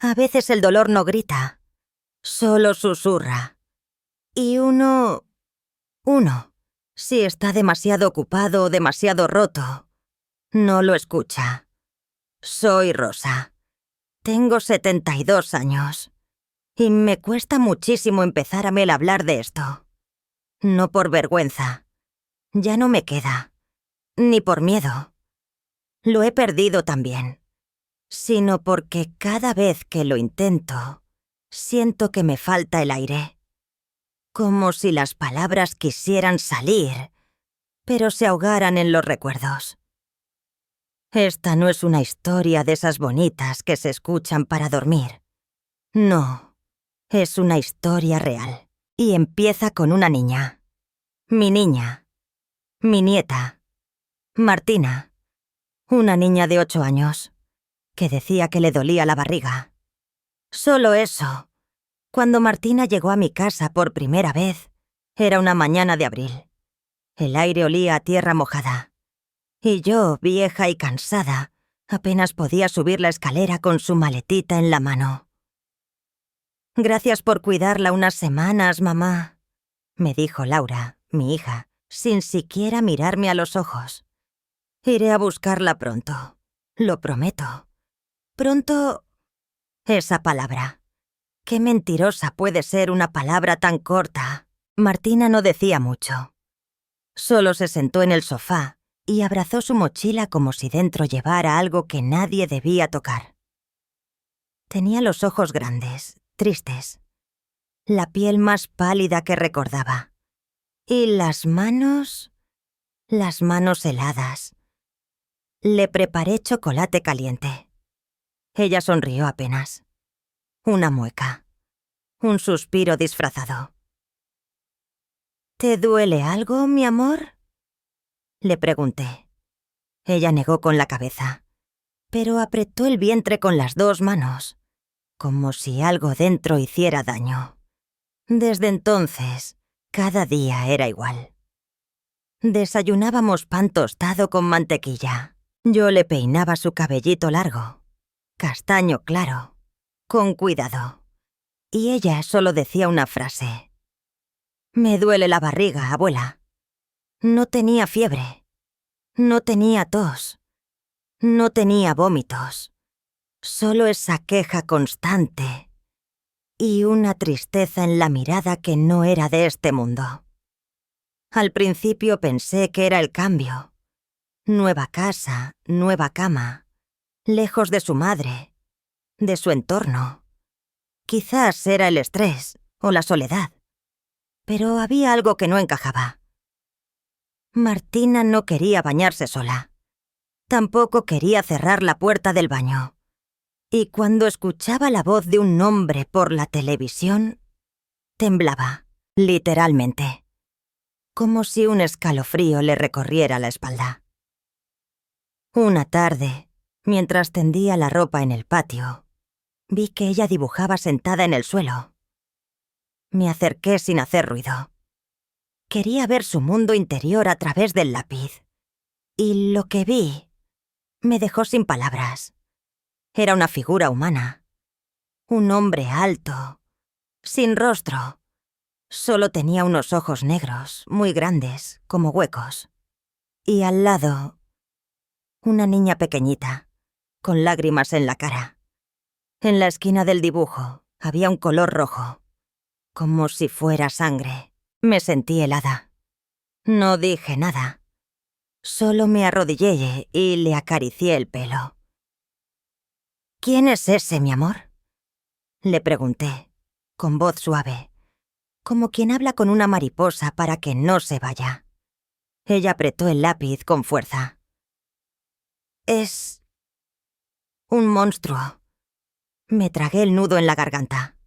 A veces el dolor no grita, solo susurra. Y uno, si está demasiado ocupado o demasiado roto, no lo escucha. Soy Rosa. Tengo 72 años. Y me cuesta muchísimo empezar a hablar de esto. No por vergüenza. Ya no me queda. Ni por miedo. Lo he perdido también. Sino porque cada vez que lo intento, siento que me falta el aire. Como si las palabras quisieran salir, pero se ahogaran en los recuerdos. Esta no es una historia de esas bonitas que se escuchan para dormir. No, es una historia real. Y empieza con una niña. Mi niña. Mi nieta. Martina. Una niña de 8 años, que decía que le dolía la barriga. Solo eso. Cuando Martina llegó a mi casa por primera vez, era una mañana de abril. El aire olía a tierra mojada. Y yo, vieja y cansada, apenas podía subir la escalera con su maletita en la mano. «Gracias por cuidarla unas semanas, mamá», me dijo Laura, mi hija, sin siquiera mirarme a los ojos. «Iré a buscarla pronto. Lo prometo. Pronto...» Esa palabra. Qué mentirosa puede ser una palabra tan corta. Martina no decía mucho. Solo se sentó en el sofá y abrazó su mochila como si dentro llevara algo que nadie debía tocar. Tenía los ojos grandes, tristes, la piel más pálida que recordaba, y las manos heladas. Le preparé chocolate caliente. Ella sonrió apenas. Una mueca, un suspiro disfrazado. «¿Te duele algo, mi amor?», le pregunté. Ella negó con la cabeza, pero apretó el vientre con las 2 manos, como si algo dentro hiciera daño. Desde entonces, cada día era igual. Desayunábamos pan tostado con mantequilla. Yo le peinaba su cabellito largo, castaño claro, con cuidado. Y ella solo decía una frase. «Me duele la barriga, abuela». No tenía fiebre. No tenía tos. No tenía vómitos. Solo esa queja constante y una tristeza en la mirada que no era de este mundo. Al principio pensé que era el cambio. Nueva casa, nueva cama, lejos de su madre, de su entorno. Quizás era el estrés o la soledad. Pero había algo que no encajaba. Martina no quería bañarse sola. Tampoco quería cerrar la puerta del baño. Y cuando escuchaba la voz de un hombre por la televisión, temblaba, literalmente, como si un escalofrío le recorriera la espalda. Una tarde, mientras tendía la ropa en el patio, vi que ella dibujaba sentada en el suelo. Me acerqué sin hacer ruido. Quería ver su mundo interior a través del lápiz. Y lo que vi me dejó sin palabras. Era una figura humana. Un hombre alto, sin rostro. Solo tenía unos ojos negros, muy grandes, como huecos. Y al lado, una niña pequeñita, con lágrimas en la cara. En la esquina del dibujo había un color rojo, como si fuera sangre. Me sentí helada. No dije nada. Solo me arrodillé y le acaricié el pelo. «¿Quién es ese, mi amor?», le pregunté, con voz suave, como quien habla con una mariposa para que no se vaya. Ella apretó el lápiz con fuerza. «Es un monstruo». Me tragué el nudo en la garganta.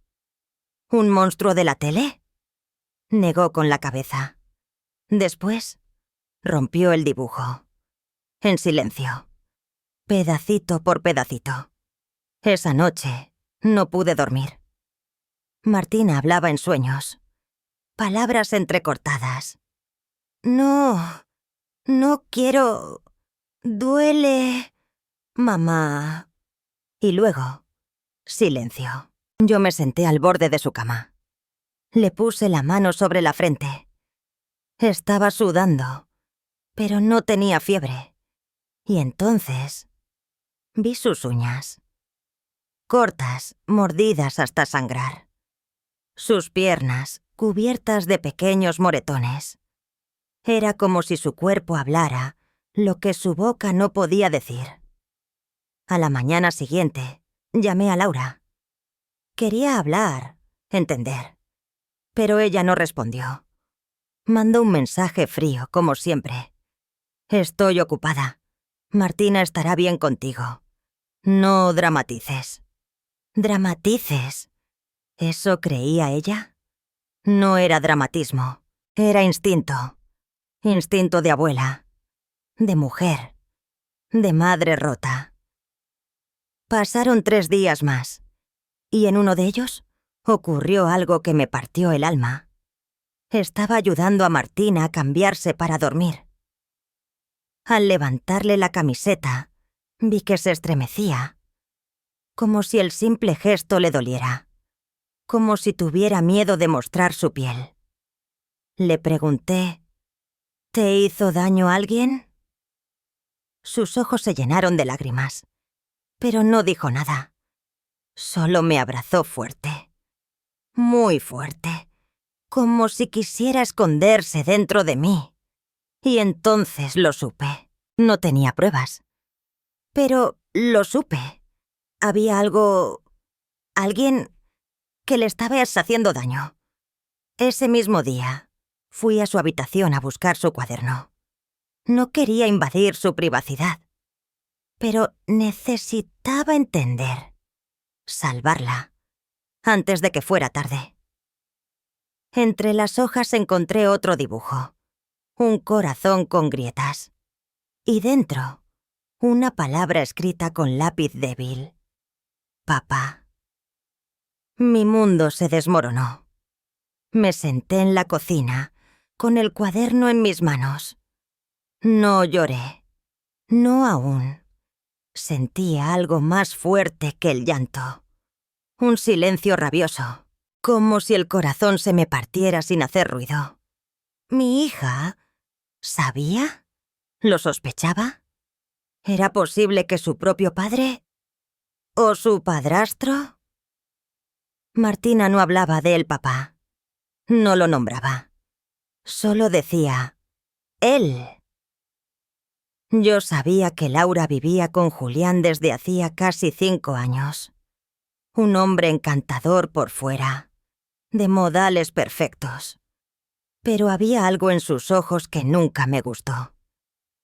«¿Un monstruo de la tele?», negó con la cabeza. Después, rompió el dibujo. En silencio. Pedacito por pedacito. Esa noche no pude dormir. Martina hablaba en sueños. Palabras entrecortadas. «No, no quiero... duele... mamá». Y luego, Silencio. Yo me senté al borde de su cama. Le puse la mano sobre la frente. Estaba sudando, pero no tenía fiebre. Y entonces vi sus uñas. Cortas, mordidas hasta sangrar. Sus piernas, cubiertas de pequeños moretones. Era como si su cuerpo hablara lo que su boca no podía decir. A la mañana siguiente, llamé a Laura. Quería hablar, entender. Pero ella no respondió. Mandó un mensaje frío, como siempre. Estoy ocupada. Martina estará bien contigo. No dramatices. ¿Dramatices? ¿Eso creía ella? No era dramatismo. Era instinto. Instinto de abuela. De mujer. De madre rota. Pasaron 3 días más. Y en uno de ellos ocurrió algo que me partió el alma. Estaba ayudando a Martina a cambiarse para dormir. Al levantarle la camiseta, vi que se estremecía, como si el simple gesto le doliera, como si tuviera miedo de mostrar su piel. Le pregunté, ¿te hizo daño alguien? Sus ojos se llenaron de lágrimas, pero no dijo nada. Solo me abrazó fuerte, muy fuerte, como si quisiera esconderse dentro de mí. Y entonces lo supe. No tenía pruebas. Pero lo supe. Había algo... alguien que le estaba haciendo daño. Ese mismo día, fui a su habitación a buscar su cuaderno. No quería invadir su privacidad, pero necesitaba entender, salvarla, antes de que fuera tarde. Entre las hojas encontré otro dibujo, un corazón con grietas, y dentro, una palabra escrita con lápiz débil. Papá. Mi mundo se desmoronó. Me senté en la cocina, con el cuaderno en mis manos. No lloré. No aún. Sentía algo más fuerte que el llanto. Un silencio rabioso, como si el corazón se me partiera sin hacer ruido. ¿Mi hija sabía? ¿Lo sospechaba? ¿Era posible que su propio padre? ¿O su padrastro? Martina no hablaba de él, papá. No lo nombraba. Solo decía, él. Yo sabía que Laura vivía con Julián desde hacía casi 5 años. Un hombre encantador por fuera, de modales perfectos. Pero había algo en sus ojos que nunca me gustó.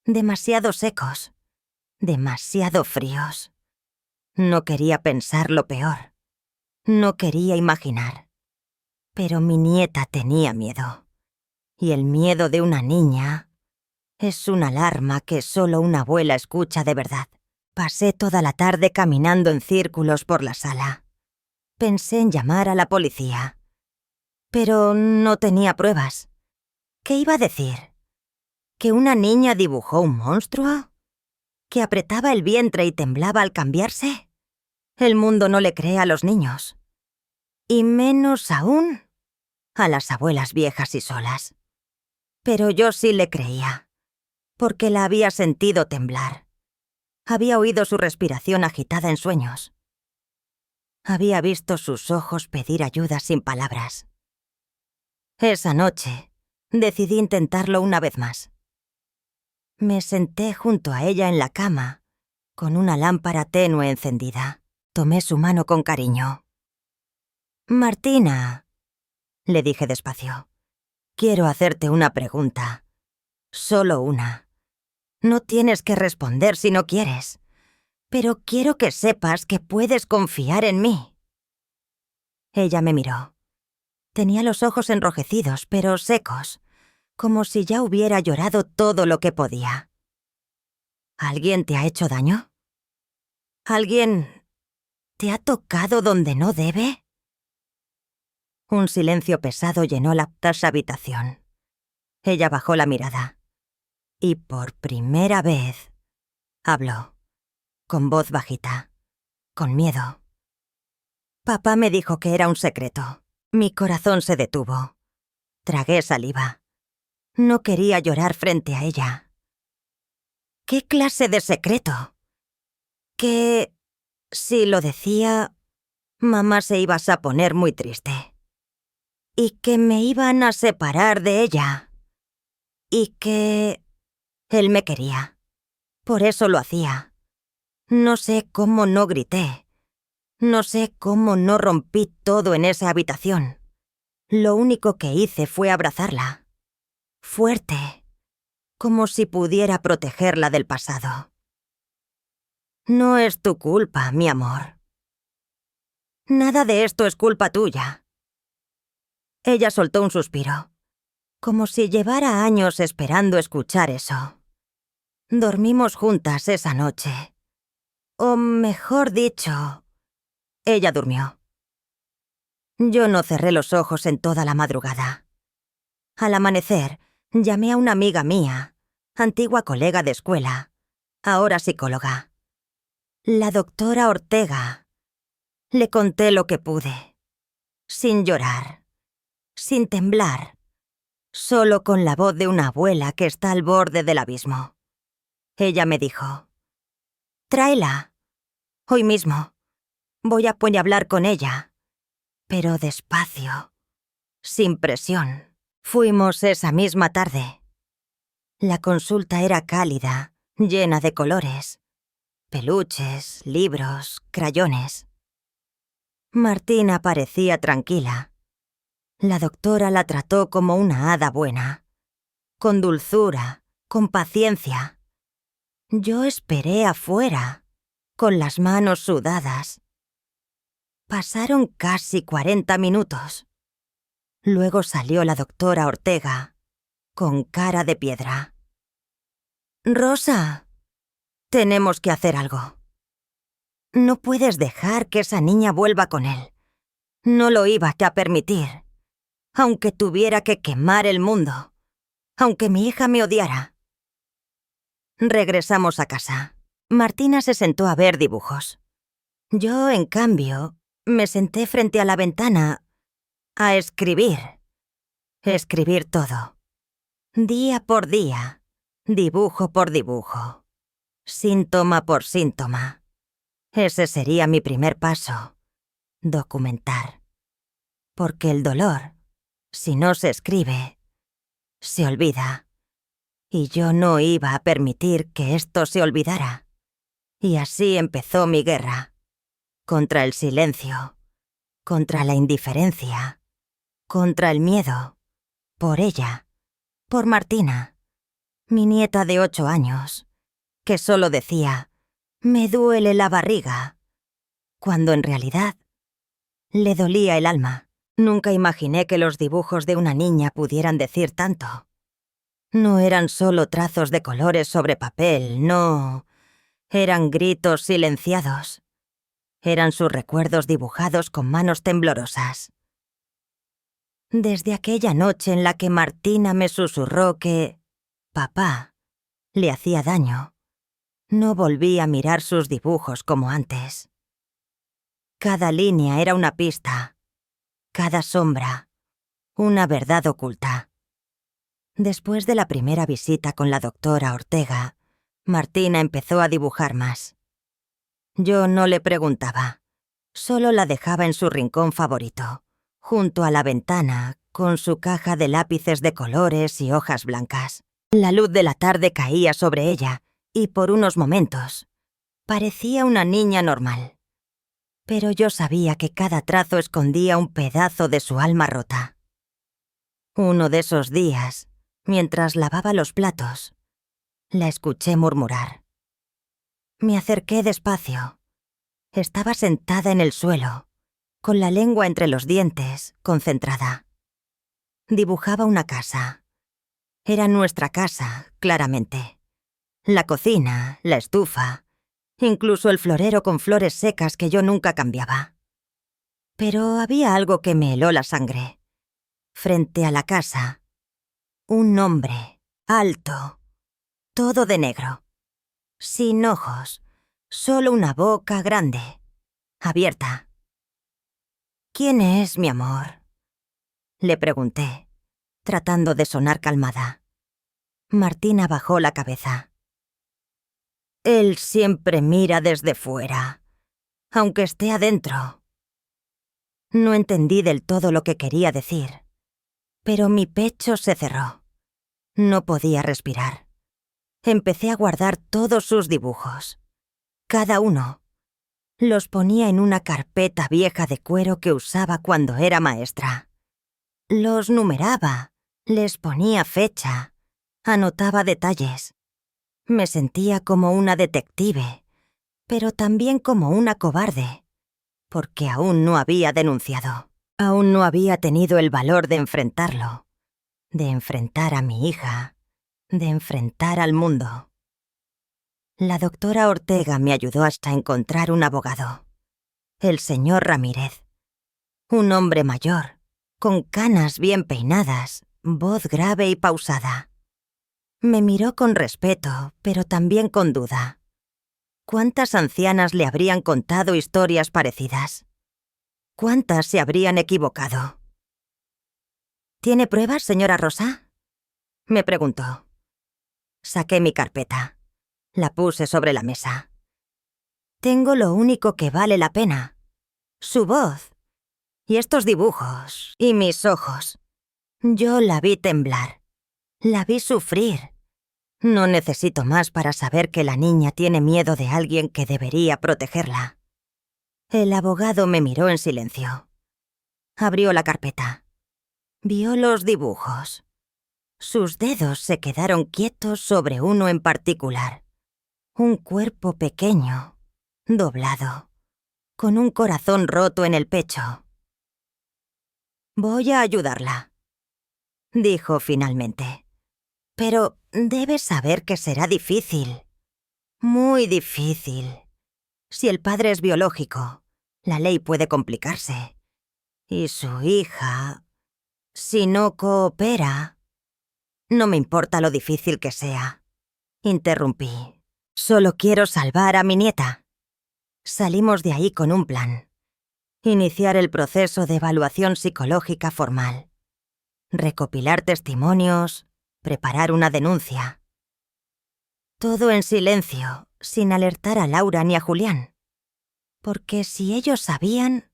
Demasiado secos, demasiado fríos. No quería pensar lo peor. No quería imaginar. Pero mi nieta tenía miedo. Y el miedo de una niña es una alarma que solo una abuela escucha de verdad. Pasé toda la tarde caminando en círculos por la sala. Pensé en llamar a la policía. Pero no tenía pruebas. ¿Qué iba a decir? ¿Que una niña dibujó un monstruo? ¿Que apretaba el vientre y temblaba al cambiarse? El mundo no le cree a los niños. Y menos aún a las abuelas viejas y solas. Pero yo sí le creía, porque la había sentido temblar. Había oído su respiración agitada en sueños. Había visto sus ojos pedir ayuda sin palabras. Esa noche, decidí intentarlo una vez más. Me senté junto a ella en la cama, con una lámpara tenue encendida. Tomé su mano con cariño. «Martina», le dije despacio, «quiero hacerte una pregunta. Solo una. No tienes que responder si no quieres. Pero quiero que sepas que puedes confiar en mí». Ella me miró. Tenía los ojos enrojecidos, pero secos, como si ya hubiera llorado todo lo que podía. ¿Alguien te ha hecho daño? ¿Alguien te ha tocado donde no debe? Un silencio pesado llenó la habitación. Ella bajó la mirada. Y por primera vez habló, con voz bajita, con miedo. Papá me dijo que era un secreto. Mi corazón se detuvo. Tragué saliva. No quería llorar frente a ella. ¿Qué clase de secreto? Que, si lo decía, mamá se iba a poner muy triste. Y que me iban a separar de ella. Y que él me quería. Por eso lo hacía. No sé cómo no grité. No sé cómo no rompí todo en esa habitación. Lo único que hice fue abrazarla. Fuerte. Como si pudiera protegerla del pasado. No es tu culpa, mi amor. Nada de esto es culpa tuya. Ella soltó un suspiro, como si llevara años esperando escuchar eso. Dormimos juntas esa noche. O mejor dicho, ella durmió. Yo no cerré los ojos en toda la madrugada. Al amanecer, llamé a una amiga mía, antigua colega de escuela, ahora psicóloga. La doctora Ortega. Le conté lo que pude, sin llorar, sin temblar, solo con la voz de una abuela que está al borde del abismo. Ella me dijo: «Tráela, hoy mismo. Voy a hablar con ella, pero despacio, sin presión». Fuimos esa misma tarde. La consulta era cálida, llena de colores, peluches, libros, crayones. Martina parecía tranquila. La doctora la trató como una hada buena, con dulzura, con paciencia. Yo esperé afuera, con las manos sudadas. Pasaron casi 40 minutos. Luego salió la doctora Ortega, con cara de piedra. «Rosa, tenemos que hacer algo. No puedes dejar que esa niña vuelva con él. No lo iba a permitir. Aunque tuviera que quemar el mundo. Aunque mi hija me odiara». Regresamos a casa. Martina se sentó a ver dibujos. Yo, en cambio, me senté frente a la ventana a escribir. Escribir todo. Día por día. Dibujo por dibujo. Síntoma por síntoma. Ese sería mi primer paso. Documentar. Porque el dolor, si no se escribe, se olvida. Y yo no iba a permitir que esto se olvidara. Y así empezó mi guerra. Contra el silencio. Contra la indiferencia. Contra el miedo. Por ella. Por Martina. Mi nieta de 8 años. Que solo decía: «Me duele la barriga». Cuando en realidad le dolía el alma. Nunca imaginé que los dibujos de una niña pudieran decir tanto. No eran solo trazos de colores sobre papel, no. Eran gritos silenciados. Eran sus recuerdos dibujados con manos temblorosas. Desde aquella noche en la que Martina me susurró que papá le hacía daño, no volví a mirar sus dibujos como antes. Cada línea era una pista, cada sombra, una verdad oculta. Después de la primera visita con la doctora Ortega, Martina empezó a dibujar más. Yo no le preguntaba, solo la dejaba en su rincón favorito, junto a la ventana, con su caja de lápices de colores y hojas blancas. La luz de la tarde caía sobre ella, y por unos momentos parecía una niña normal. Pero yo sabía que cada trazo escondía un pedazo de su alma rota. Uno de esos días, mientras lavaba los platos, la escuché murmurar. Me acerqué despacio. Estaba sentada en el suelo, con la lengua entre los dientes, concentrada. Dibujaba una casa. Era nuestra casa, claramente. La cocina, la estufa, incluso el florero con flores secas que yo nunca cambiaba. Pero había algo que me heló la sangre. Frente a la casa, un hombre, alto, todo de negro, sin ojos, solo una boca grande, abierta. ¿Quién es mi amor?, le pregunté, tratando de sonar calmada. Martina bajó la cabeza. Él siempre mira desde fuera, aunque esté adentro. No entendí del todo lo que quería decir, pero mi pecho se cerró. No podía respirar. Empecé a guardar todos sus dibujos. Cada uno. Los ponía en una carpeta vieja de cuero que usaba cuando era maestra. Los numeraba, les ponía fecha, anotaba detalles. Me sentía como una detective, pero también como una cobarde, porque aún no había denunciado. Aún no había tenido el valor de enfrentarlo, de enfrentar a mi hija, de enfrentar al mundo. La doctora Ortega me ayudó hasta encontrar un abogado, el señor Ramírez. Un hombre mayor, con canas bien peinadas, voz grave y pausada. Me miró con respeto, pero también con duda. ¿Cuántas ancianas le habrían contado historias parecidas? ¿Cuántas se habrían equivocado? ¿Tiene pruebas, señora Rosa?, me preguntó. Saqué mi carpeta. La puse sobre la mesa. Tengo lo único que vale la pena: su voz. Y estos dibujos. Y mis ojos. Yo la vi temblar. La vi sufrir. No necesito más para saber que la niña tiene miedo de alguien que debería protegerla. El abogado me miró en silencio. Abrió la carpeta. Vio los dibujos. Sus dedos se quedaron quietos sobre uno en particular. Un cuerpo pequeño, doblado, con un corazón roto en el pecho. Voy a ayudarla, dijo finalmente. Pero debes saber que será difícil. Muy difícil. Si el padre es biológico, la ley puede complicarse. Y su hija, si no coopera... No me importa lo difícil que sea, interrumpí. Solo quiero salvar a mi nieta. Salimos de ahí con un plan. Iniciar el proceso de evaluación psicológica formal. Recopilar testimonios, preparar una denuncia. Todo en silencio, sin alertar a Laura ni a Julián. Porque si ellos sabían,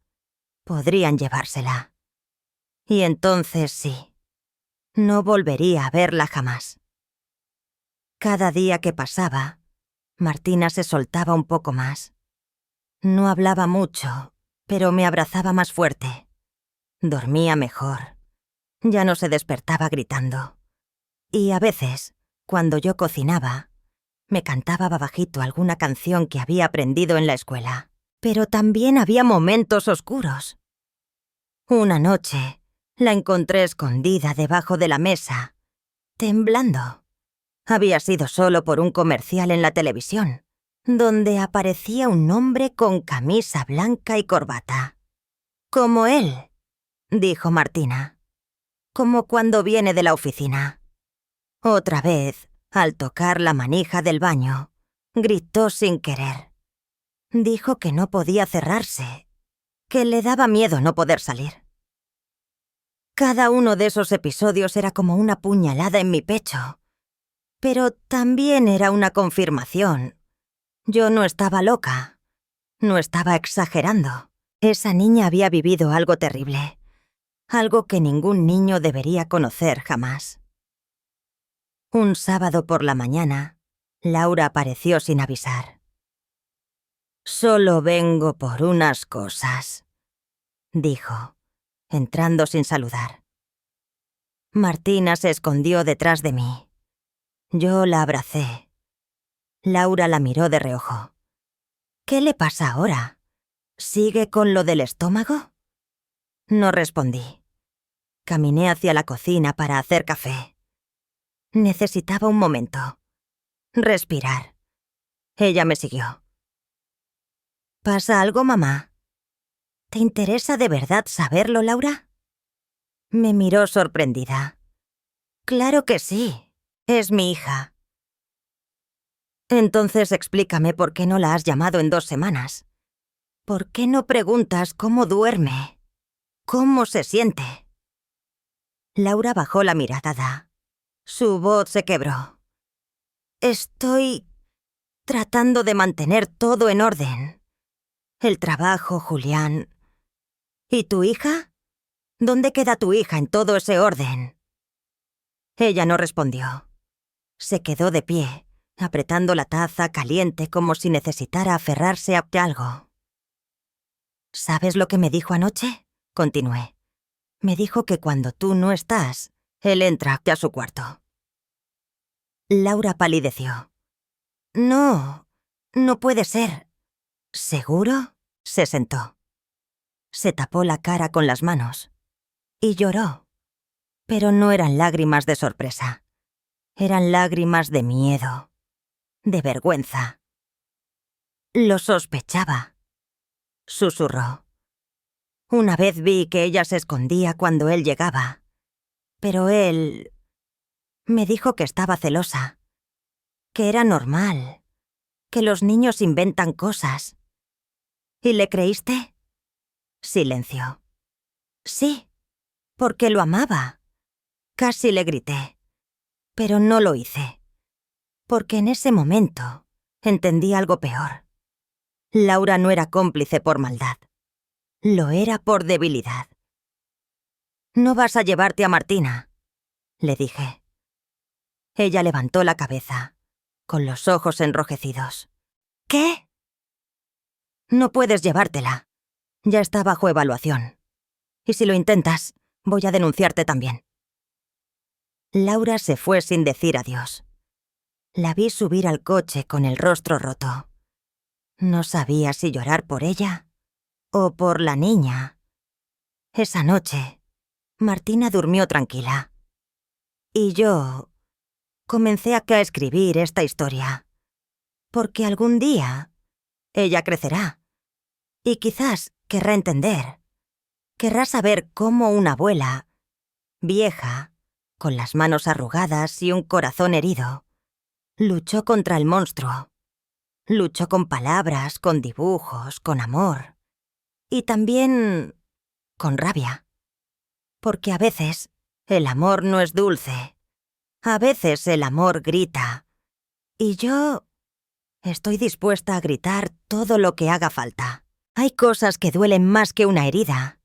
podrían llevársela. Y entonces sí, no volvería a verla jamás. Cada día que pasaba, Martina se soltaba un poco más. No hablaba mucho, pero me abrazaba más fuerte. Dormía mejor. Ya no se despertaba gritando. Y a veces, cuando yo cocinaba, me cantaba bajito alguna canción que había aprendido en la escuela. Pero también había momentos oscuros. Una noche, la encontré escondida debajo de la mesa, temblando. Había sido solo por un comercial en la televisión, donde aparecía un hombre con camisa blanca y corbata. «Como él», dijo Martina. «Como cuando viene de la oficina». Otra vez, al tocar la manija del baño, gritó sin querer. Dijo que no podía cerrarse, que le daba miedo no poder salir. Cada uno de esos episodios era como una puñalada en mi pecho. Pero también era una confirmación. Yo no estaba loca. No estaba exagerando. Esa niña había vivido algo terrible. Algo que ningún niño debería conocer jamás. Un sábado por la mañana, Laura apareció sin avisar. «Solo vengo por unas cosas», dijo, entrando sin saludar. Martina se escondió detrás de mí. Yo la abracé. Laura la miró de reojo. «¿Qué le pasa ahora? ¿Sigue con lo del estómago?» No respondí. Caminé hacia la cocina para hacer café. Necesitaba un momento. Respirar. Ella me siguió. «¿Pasa algo, mamá? ¿Te interesa de verdad saberlo, Laura?» Me miró sorprendida. «Claro que sí. Es mi hija». «Entonces explícame por qué no la has llamado en 2 semanas. ¿Por qué no preguntas cómo duerme?» ¿Cómo se siente? Laura bajó la mirada. Su voz se quebró. Estoy tratando de mantener todo en orden. El trabajo, Julián. ¿Y tu hija? ¿Dónde queda tu hija en todo ese orden? Ella no respondió. Se quedó de pie, apretando la taza caliente como si necesitara aferrarse a algo. ¿Sabes lo que me dijo anoche? Continué. Me dijo que cuando tú no estás, él entra a su cuarto. Laura palideció. No, no puede ser. ¿Seguro? Se sentó. Se tapó la cara con las manos. Y lloró. Pero no eran lágrimas de sorpresa. Eran lágrimas de miedo, de vergüenza. Lo sospechaba. Susurró. Una vez vi que ella se escondía cuando él llegaba. Pero él me dijo que estaba celosa. Que era normal. Que los niños inventan cosas. ¿Y le creíste? Silencio. Sí, porque lo amaba. Casi le grité. Pero no lo hice. Porque en ese momento entendí algo peor. Laura no era cómplice por maldad. Lo era por debilidad. «No vas a llevarte a Martina», le dije. Ella levantó la cabeza, con los ojos enrojecidos. «¿Qué?» «No puedes llevártela. Ya está bajo evaluación. Y si lo intentas, voy a denunciarte también». Laura se fue sin decir adiós. La vi subir al coche con el rostro roto. No sabía si llorar por ella o por la niña. Esa noche, Martina durmió tranquila. Y yo comencé a escribir esta historia. Porque algún día ella crecerá. Y quizás querrá entender. Querrá saber cómo una abuela, vieja, con las manos arrugadas y un corazón herido, luchó contra el monstruo. Luchó con palabras, con dibujos, con amor. Y también con rabia. Porque a veces el amor no es dulce. A veces el amor grita. Y yo estoy dispuesta a gritar todo lo que haga falta. Hay cosas que duelen más que una herida,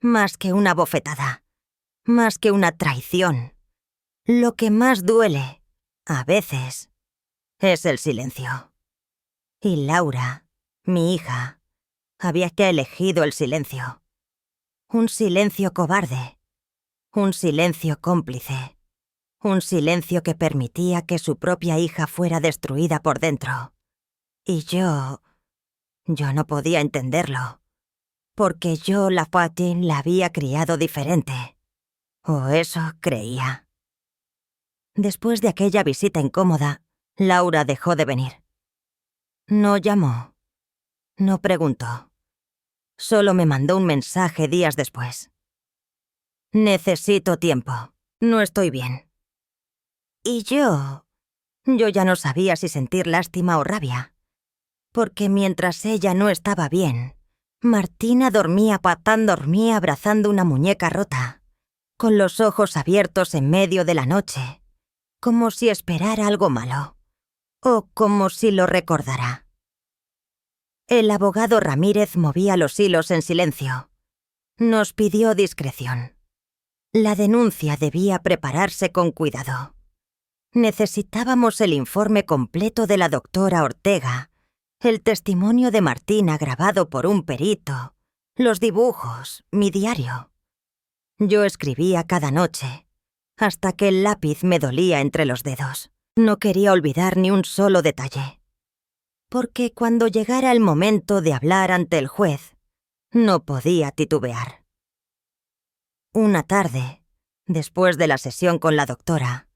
más que una bofetada, más que una traición. Lo que más duele, a veces, es el silencio. Y Laura, mi hija, había elegido el silencio. Un silencio cobarde. Un silencio cómplice. Un silencio que permitía que su propia hija fuera destruida por dentro. Y yo no podía entenderlo. Porque yo, la Fatin, la había criado diferente. O eso creía. Después de aquella visita incómoda, Laura dejó de venir. No llamó. No preguntó. Solo me mandó un mensaje días después. Necesito tiempo. No estoy bien. Y yo ya no sabía si sentir lástima o rabia. Porque mientras ella no estaba bien, Martina dormía abrazando una muñeca rota, con los ojos abiertos en medio de la noche, como si esperara algo malo, o como si lo recordara. El abogado Ramírez movía los hilos en silencio. Nos pidió discreción. La denuncia debía prepararse con cuidado. Necesitábamos el informe completo de la doctora Ortega, el testimonio de Martina grabado por un perito, los dibujos, mi diario. Yo escribía cada noche, hasta que el lápiz me dolía entre los dedos. No quería olvidar ni un solo detalle. Porque cuando llegara el momento de hablar ante el juez, no podía titubear. Una tarde, después de la sesión con la doctora,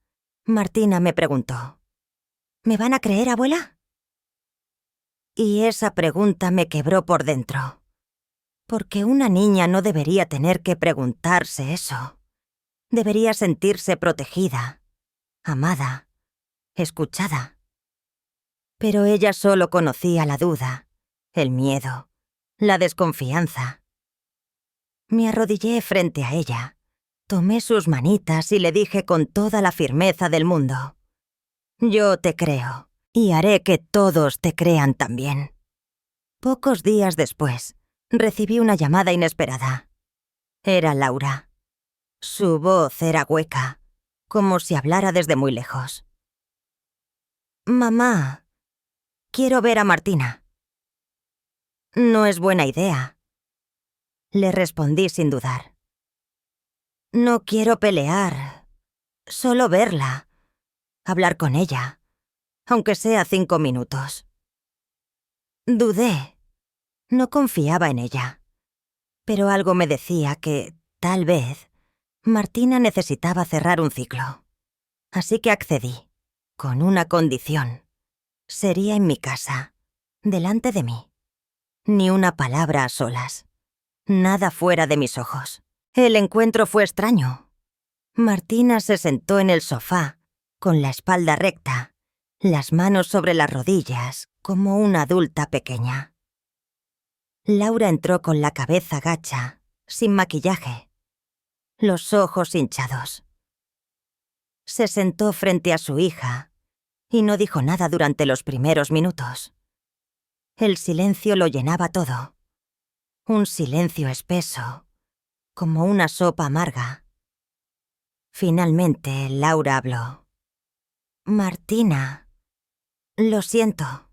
Martina me preguntó: ¿me van a creer, abuela? Y esa pregunta me quebró por dentro. Porque una niña no debería tener que preguntarse eso. Debería sentirse protegida, amada, escuchada. Pero ella solo conocía la duda, el miedo, la desconfianza. Me arrodillé frente a ella, tomé sus manitas y le dije con toda la firmeza del mundo: «Yo te creo, y haré que todos te crean también». Pocos días después, recibí una llamada inesperada. Era Laura. Su voz era hueca, como si hablara desde muy lejos. «Mamá, quiero ver a Martina». «No es buena idea», le respondí sin dudar. «No quiero pelear, solo verla, hablar con ella, aunque sea 5 minutos». Dudé. No confiaba en ella. Pero algo me decía que, tal vez, Martina necesitaba cerrar un ciclo. Así que accedí, con una condición. Sería en mi casa, delante de mí. Ni una palabra a solas. Nada fuera de mis ojos. El encuentro fue extraño. Martina se sentó en el sofá, con la espalda recta, las manos sobre las rodillas, como una adulta pequeña. Laura entró con la cabeza gacha, sin maquillaje, los ojos hinchados. Se sentó frente a su hija y no dijo nada durante los primeros minutos. El silencio lo llenaba todo. Un silencio espeso, como una sopa amarga. Finalmente, Laura habló. «Martina, lo siento».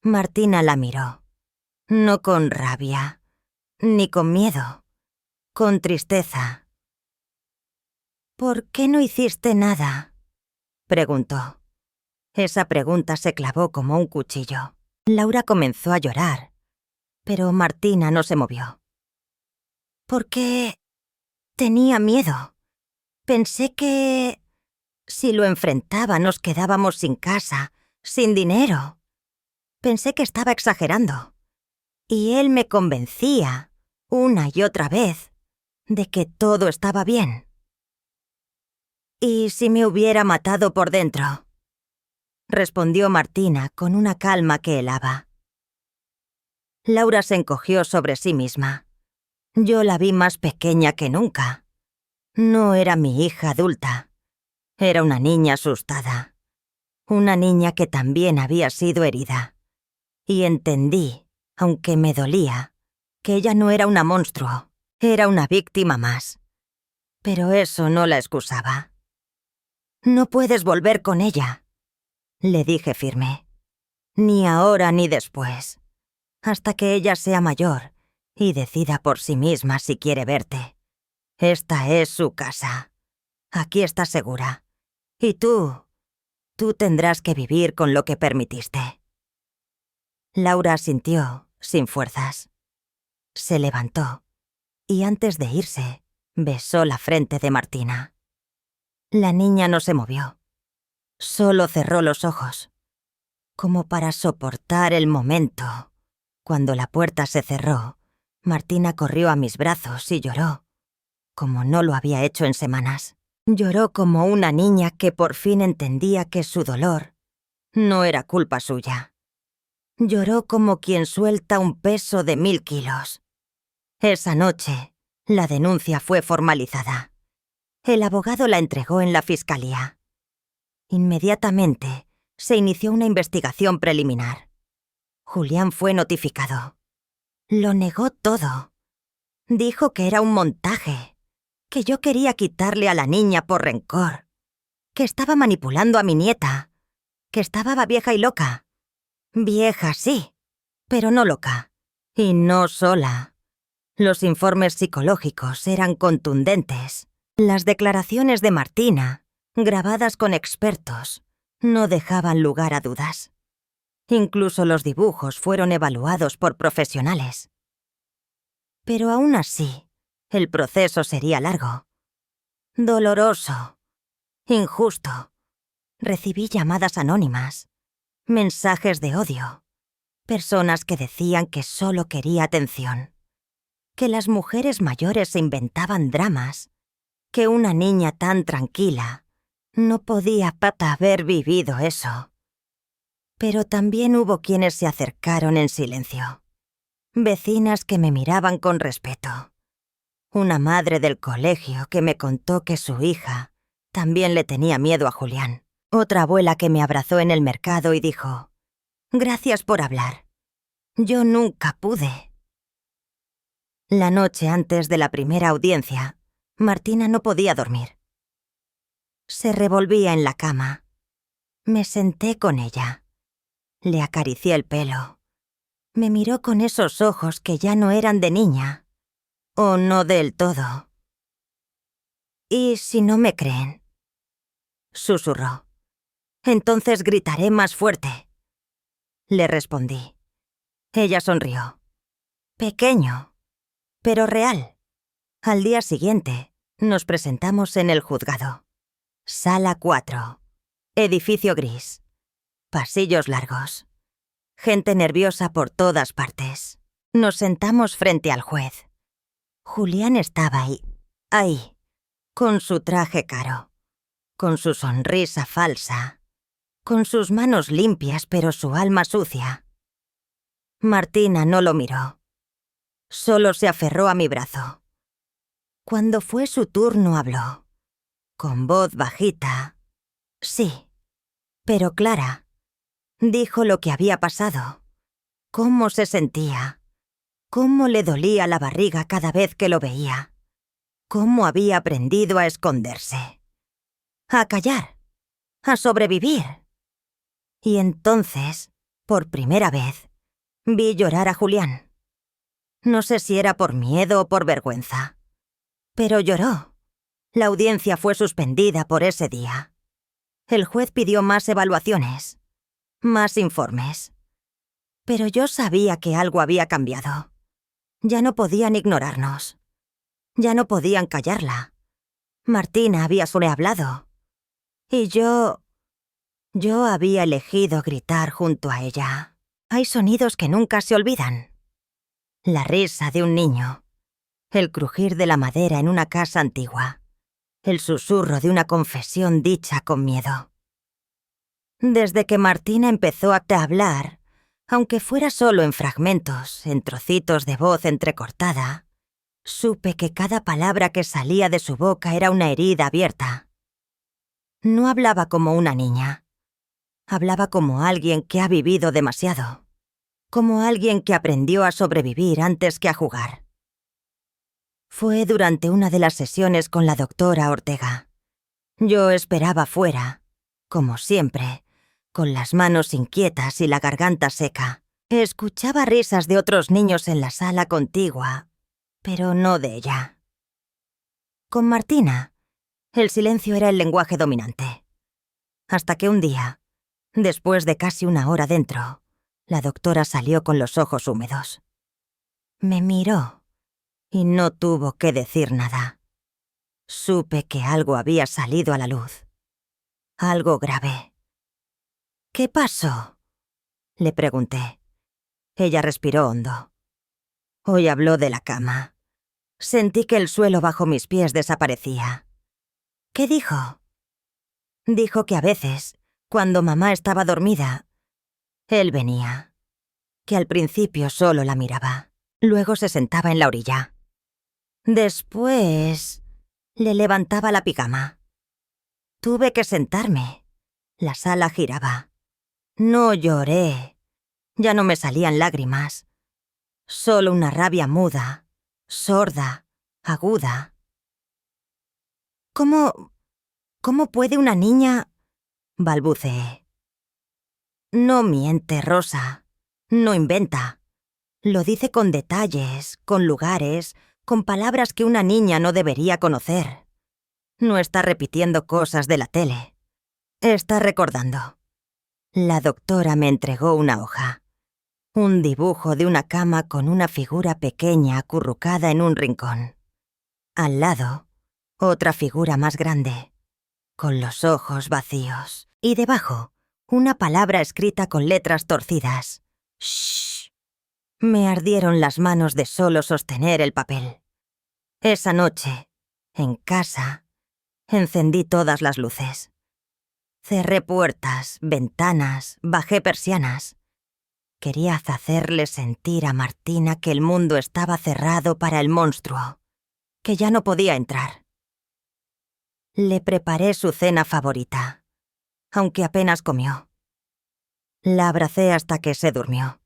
Martina la miró, no con rabia, ni con miedo, con tristeza. «¿Por qué no hiciste nada?», preguntó. Esa pregunta se clavó como un cuchillo. Laura comenzó a llorar, pero Martina no se movió. «Porque tenía miedo. Pensé que si lo enfrentaba nos quedábamos sin casa, sin dinero. Pensé que estaba exagerando. Y él me convencía, una y otra vez, de que todo estaba bien». «¿Y si me hubiera matado por dentro?», respondió Martina con una calma que helaba. Laura se encogió sobre sí misma. Yo la vi más pequeña que nunca. No era mi hija adulta. Era una niña asustada. Una niña que también había sido herida. Y entendí, aunque me dolía, que ella no era una monstruo. Era una víctima más. Pero eso no la excusaba. «No puedes volver con ella», le dije firme. «Ni ahora ni después. Hasta que ella sea mayor y decida por sí misma si quiere verte. Esta es su casa. Aquí está segura. Y tú tendrás que vivir con lo que permitiste». Laura asintió, sin fuerzas. Se levantó y antes de irse, besó la frente de Martina. La niña no se movió. Solo cerró los ojos, como para soportar el momento. Cuando la puerta se cerró, Martina corrió a mis brazos y lloró, como no lo había hecho en semanas. Lloró como una niña que por fin entendía que su dolor no era culpa suya. Lloró como quien suelta un peso de 1000 kilos. Esa noche, la denuncia fue formalizada. El abogado la entregó en la fiscalía. Inmediatamente, se inició una investigación preliminar. Julián fue notificado. Lo negó todo. Dijo que era un montaje, que yo quería quitarle a la niña por rencor, que estaba manipulando a mi nieta, que estaba vieja y loca. Vieja, sí, pero no loca. Y no sola. Los informes psicológicos eran contundentes. Las declaraciones de Martina, grabadas con expertos, no dejaban lugar a dudas. Incluso los dibujos fueron evaluados por profesionales. Pero aún así, el proceso sería largo, doloroso, injusto. Recibí llamadas anónimas, mensajes de odio, personas que decían que solo quería atención, que las mujeres mayores se inventaban dramas, que una niña tan tranquila no podía haber vivido eso. Pero también hubo quienes se acercaron en silencio. Vecinas que me miraban con respeto. Una madre del colegio que me contó que su hija también le tenía miedo a Julián. Otra abuela que me abrazó en el mercado y dijo: «Gracias por hablar. Yo nunca pude». La noche antes de la primera audiencia, Martina no podía dormir. Se revolvía en la cama. Me senté con ella. Le acaricié el pelo. Me miró con esos ojos que ya no eran de niña. O no del todo. «¿Y si no me creen?», susurró. «Entonces gritaré más fuerte». Le respondí. Ella sonrió. Pequeño, pero real. Al día siguiente, nos presentamos en el juzgado. Sala 4. Edificio gris. Pasillos largos. Gente nerviosa por todas partes. Nos sentamos frente al juez. Julián estaba ahí, con su traje caro, con su sonrisa falsa, con sus manos limpias pero su alma sucia. Martina no lo miró. Solo se aferró a mi brazo. Cuando fue su turno habló, con voz bajita. Sí, pero clara. Dijo lo que había pasado, cómo se sentía, cómo le dolía la barriga cada vez que lo veía, cómo había aprendido a esconderse, a callar, a sobrevivir. Y entonces, por primera vez, vi llorar a Julián. No sé si era por miedo o por vergüenza, pero lloró. La audiencia fue suspendida por ese día. El juez pidió más evaluaciones, más informes. Pero yo sabía que algo había cambiado. Ya no podían ignorarnos. Ya no podían callarla. Martina había sobrehablado. Y yo había elegido gritar junto a ella. Hay sonidos que nunca se olvidan. La risa de un niño. El crujir de la madera en una casa antigua. El susurro de una confesión dicha con miedo. Desde que Martina empezó a hablar, aunque fuera solo en fragmentos, en trocitos de voz entrecortada, supe que cada palabra que salía de su boca era una herida abierta. No hablaba como una niña. Hablaba como alguien que ha vivido demasiado. Como alguien que aprendió a sobrevivir antes que a jugar. Fue durante una de las sesiones con la doctora Ortega. Yo esperaba fuera, como siempre, con las manos inquietas y la garganta seca. Escuchaba risas de otros niños en la sala contigua, pero no de ella. Con Martina, el silencio era el lenguaje dominante. Hasta que un día, después de casi una hora dentro, la doctora salió con los ojos húmedos. Me miró y no tuvo que decir nada. Supe que algo había salido a la luz. Algo grave. «¿Qué pasó?», le pregunté. Ella respiró hondo. Hoy habló de la cama. Sentí que el suelo bajo mis pies desaparecía. «¿Qué dijo?». Dijo que a veces, cuando mamá estaba dormida, él venía. Que al principio solo la miraba. Luego se sentaba en la orilla. Después le levantaba la pijama. Tuve que sentarme. La sala giraba. No lloré. Ya no me salían lágrimas. Solo una rabia muda, sorda, aguda. ¿Cómo puede una niña...?», balbuceé. «No miente, Rosa. No inventa. Lo dice con detalles, con lugares, con palabras que una niña no debería conocer. No está repitiendo cosas de la tele. Está recordando». La doctora me entregó una hoja. Un dibujo de una cama con una figura pequeña acurrucada en un rincón. Al lado, otra figura más grande, con los ojos vacíos. Y debajo, una palabra escrita con letras torcidas. «Shh». Me ardieron las manos de solo sostener el papel. Esa noche, en casa, encendí todas las luces. Cerré puertas, ventanas, bajé persianas. Quería hacerle sentir a Martina que el mundo estaba cerrado para el monstruo, que ya no podía entrar. Le preparé su cena favorita, aunque apenas comió. La abracé hasta que se durmió.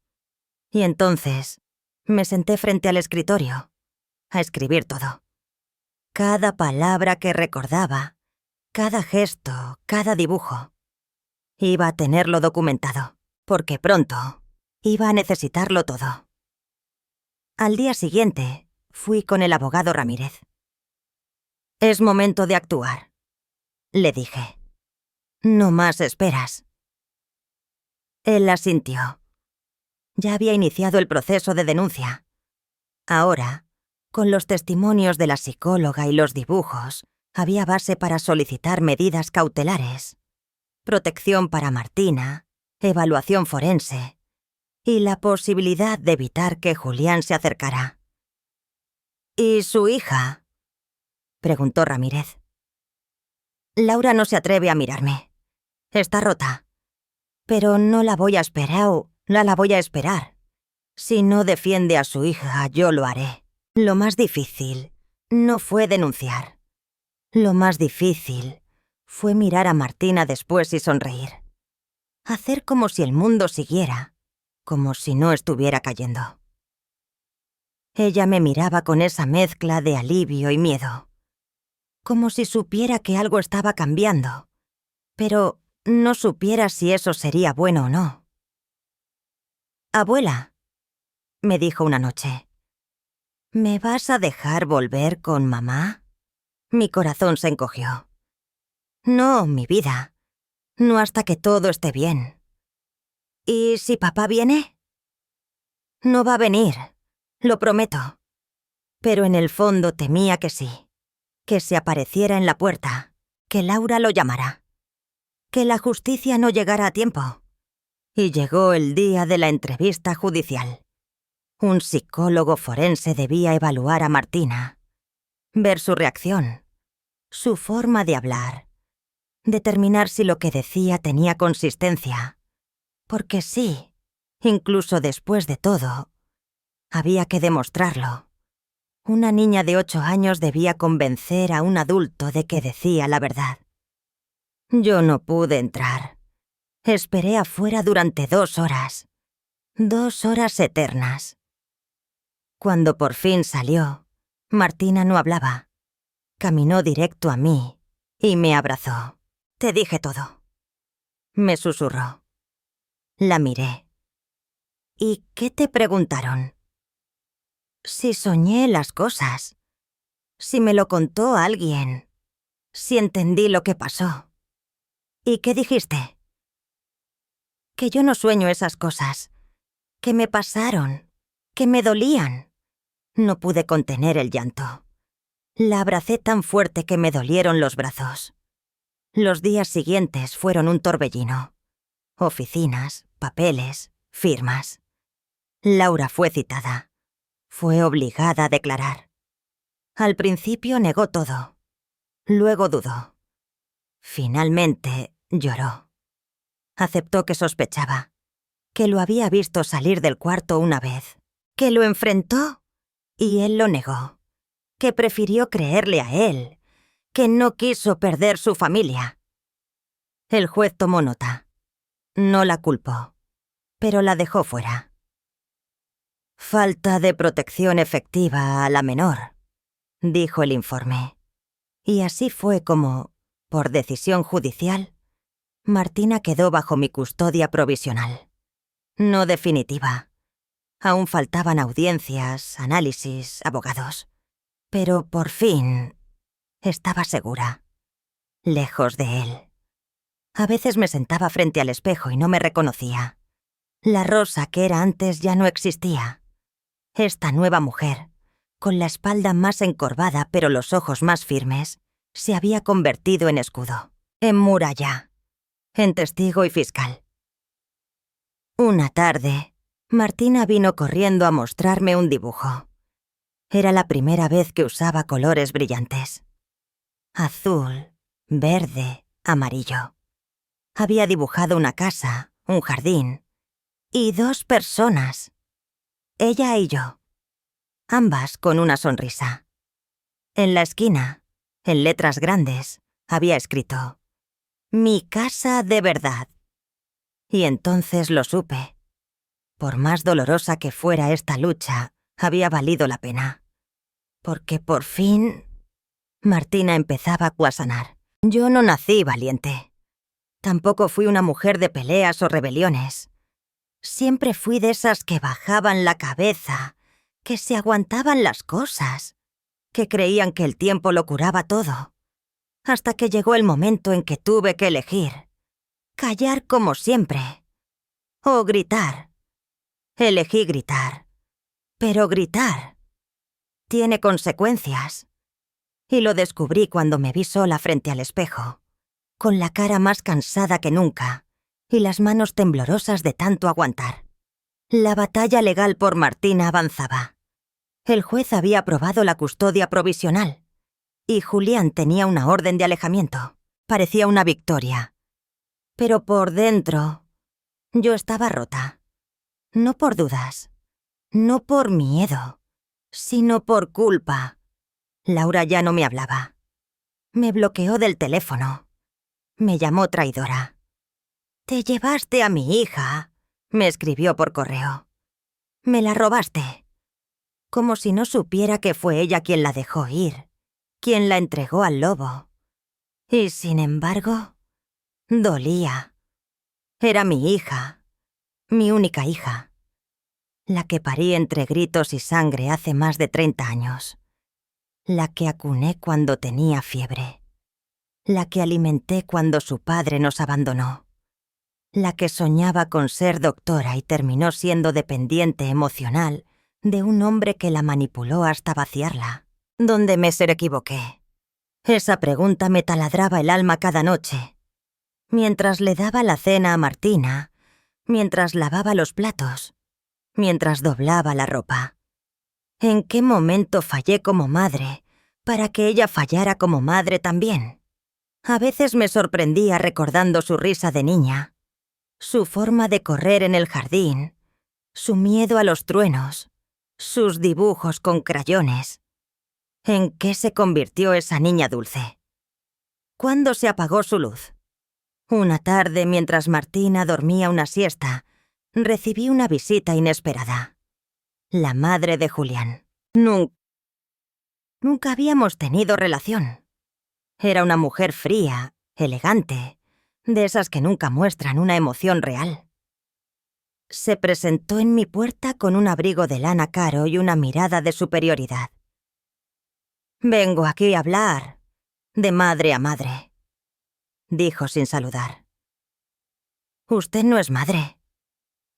Y entonces me senté frente al escritorio, a escribir todo. Cada palabra que recordaba, cada gesto, cada dibujo. Iba a tenerlo documentado, porque pronto iba a necesitarlo todo. Al día siguiente, fui con el abogado Ramírez. «Es momento de actuar», le dije. «No más esperas». Él asintió. Ya había iniciado el proceso de denuncia. Ahora, con los testimonios de la psicóloga y los dibujos, había base para solicitar medidas cautelares, protección para Martina, evaluación forense y la posibilidad de evitar que Julián se acercara. «¿Y su hija?», preguntó Ramírez. «Laura no se atreve a mirarme. Está rota. Pero no la voy a esperar, la voy a esperar. Si no defiende a su hija, yo lo haré. Lo más difícil no fue denunciar. Lo más difícil fue mirar a Martina después y sonreír. Hacer como si el mundo siguiera, como si no estuviera cayendo». Ella me miraba con esa mezcla de alivio y miedo, como si supiera que algo estaba cambiando, pero no supiera si eso sería bueno o no. «Abuela», me dijo una noche, «¿me vas a dejar volver con mamá?». Mi corazón se encogió. «No, mi vida. No hasta que todo esté bien». «¿Y si papá viene?». «No va a venir, lo prometo». Pero en el fondo temía que sí, que se apareciera en la puerta, que Laura lo llamara, que la justicia no llegara a tiempo. Y llegó el día de la entrevista judicial. Un psicólogo forense debía evaluar a Martina, ver su reacción, su forma de hablar, determinar si lo que decía tenía consistencia. Porque sí, incluso después de todo, había que demostrarlo. Una niña de 8 años debía convencer a un adulto de que decía la verdad. Yo no pude entrar. Esperé afuera durante 2 horas. 2 horas eternas. Cuando por fin salió, Martina no hablaba. Caminó directo a mí y me abrazó. «Te dije todo», me susurró. La miré. «¿Y qué te preguntaron?». Si soñé las cosas, si me lo contó alguien, si entendí lo que pasó. «¿Y qué dijiste?». «Que yo no sueño esas cosas, que me pasaron, que me dolían». No pude contener el llanto. La abracé tan fuerte que me dolieron los brazos. Los días siguientes fueron un torbellino. Oficinas, papeles, firmas. Laura fue citada. Fue obligada a declarar. Al principio negó todo. Luego dudó. Finalmente lloró. Aceptó que sospechaba, que lo había visto salir del cuarto una vez, que lo enfrentó y él lo negó, que prefirió creerle a él, que no quiso perder su familia. El juez tomó nota. No la culpó, pero la dejó fuera. «Falta de protección efectiva a la menor», dijo el informe. Y así fue como, por decisión judicial, Martina quedó bajo mi custodia provisional. No definitiva. Aún faltaban audiencias, análisis, abogados. Pero por fin estaba segura, lejos de él. A veces me sentaba frente al espejo y no me reconocía. La Rosa que era antes ya no existía. Esta nueva mujer, con la espalda más encorvada pero los ojos más firmes, se había convertido en escudo, en muralla, en testigo y fiscal. Una tarde, Martina vino corriendo a mostrarme un dibujo. Era la primera vez que usaba colores brillantes. Azul, verde, amarillo. Había dibujado una casa, un jardín y 2 personas. Ella y yo. Ambas con una sonrisa. En la esquina, en letras grandes, había escrito: «Mi casa de verdad». Y entonces lo supe. Por más dolorosa que fuera esta lucha, había valido la pena. Porque por fin Martina empezaba a cuasanar. Yo no nací valiente. Tampoco fui una mujer de peleas o rebeliones. Siempre fui de esas que bajaban la cabeza, que se aguantaban las cosas, que creían que el tiempo lo curaba todo. Hasta que llegó el momento en que tuve que elegir. Callar como siempre. O gritar. Elegí gritar. Pero gritar tiene consecuencias. Y lo descubrí cuando me vi sola frente al espejo, con la cara más cansada que nunca y las manos temblorosas de tanto aguantar. La batalla legal por Martina avanzaba. El juez había aprobado la custodia provisional y Julián tenía una orden de alejamiento. Parecía una victoria. Pero por dentro, yo estaba rota. No por dudas, no por miedo, sino por culpa. Laura ya no me hablaba. Me bloqueó del teléfono. Me llamó traidora. «Te llevaste a mi hija», me escribió por correo. «Me la robaste». Como si no supiera que fue ella quien la dejó ir, quien la entregó al lobo. Y sin embargo, dolía. Era mi hija, mi única hija, la que parí entre gritos y sangre hace más de 30 años. La que acuné cuando tenía fiebre. La que alimenté cuando su padre nos abandonó. La que soñaba con ser doctora y terminó siendo dependiente emocional de un hombre que la manipuló hasta vaciarla. ¿Dónde me equivoqué? Esa pregunta me taladraba el alma cada noche. Mientras le daba la cena a Martina, mientras lavaba los platos, mientras doblaba la ropa. ¿En qué momento fallé como madre para que ella fallara como madre también? A veces me sorprendía recordando su risa de niña, su forma de correr en el jardín, su miedo a los truenos, sus dibujos con crayones. ¿En qué se convirtió esa niña dulce? ¿Cuándo se apagó su luz? Una tarde, mientras Martina dormía una siesta, recibí una visita inesperada. La madre de Julián. Nunca habíamos tenido relación. Era una mujer fría, elegante, de esas que nunca muestran una emoción real. Se presentó en mi puerta con un abrigo de lana caro y una mirada de superioridad. «Vengo aquí a hablar, de madre a madre», dijo sin saludar. «Usted no es madre.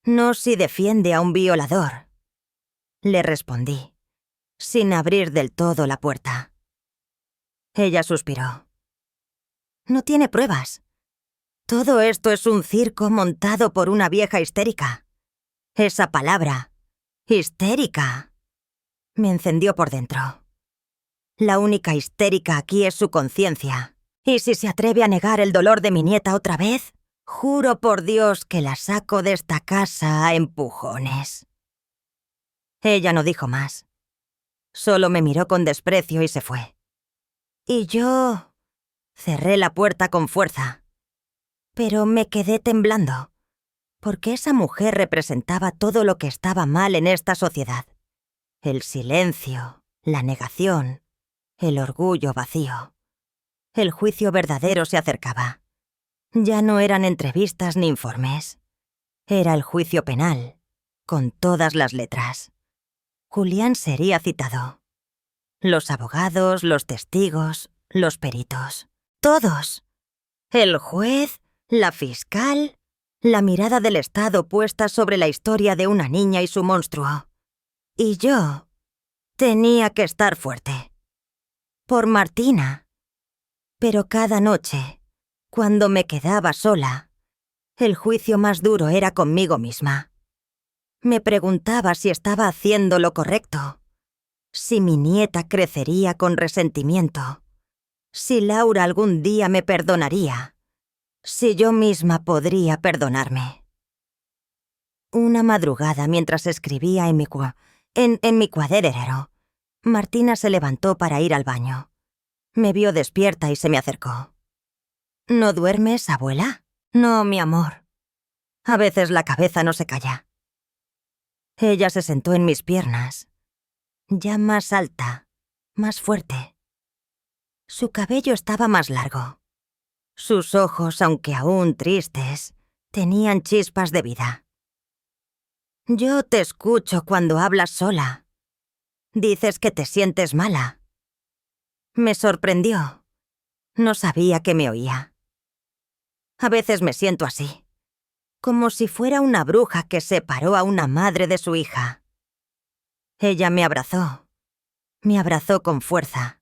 No si defiende a un violador», le respondí, sin abrir del todo la puerta. Ella suspiró. «No tiene pruebas. Todo esto es un circo montado por una vieja histérica. Esa palabra, histérica, me encendió por dentro. La única histérica aquí es su conciencia. Y si se atreve a negar el dolor de mi nieta otra vez, juro por Dios que la saco de esta casa a empujones». Ella no dijo más. Solo me miró con desprecio y se fue. Y yo cerré la puerta con fuerza. Pero me quedé temblando, porque esa mujer representaba todo lo que estaba mal en esta sociedad. El silencio, la negación, el orgullo vacío. El juicio verdadero se acercaba. Ya no eran entrevistas ni informes. Era el juicio penal, con todas las letras. Julián sería citado. Los abogados, los testigos, los peritos. Todos. El juez, la fiscal, la mirada del Estado puesta sobre la historia de una niña y su monstruo. Y yo tenía que estar fuerte. Por Martina. Pero cada noche, cuando me quedaba sola, el juicio más duro era conmigo misma. Me preguntaba si estaba haciendo lo correcto, si mi nieta crecería con resentimiento, si Laura algún día me perdonaría, si yo misma podría perdonarme. Una madrugada, mientras escribía en mi cuaderno, Martina se levantó para ir al baño. Me vio despierta y se me acercó. ¿No duermes, abuela? No, mi amor. A veces la cabeza no se calla. Ella se sentó en mis piernas, ya más alta, más fuerte. Su cabello estaba más largo. Sus ojos, aunque aún tristes, tenían chispas de vida. Yo te escucho cuando hablas sola. Dices que te sientes mala. Me sorprendió. No sabía que me oía. A veces me siento así, como si fuera una bruja que separó a una madre de su hija. Ella me abrazó con fuerza.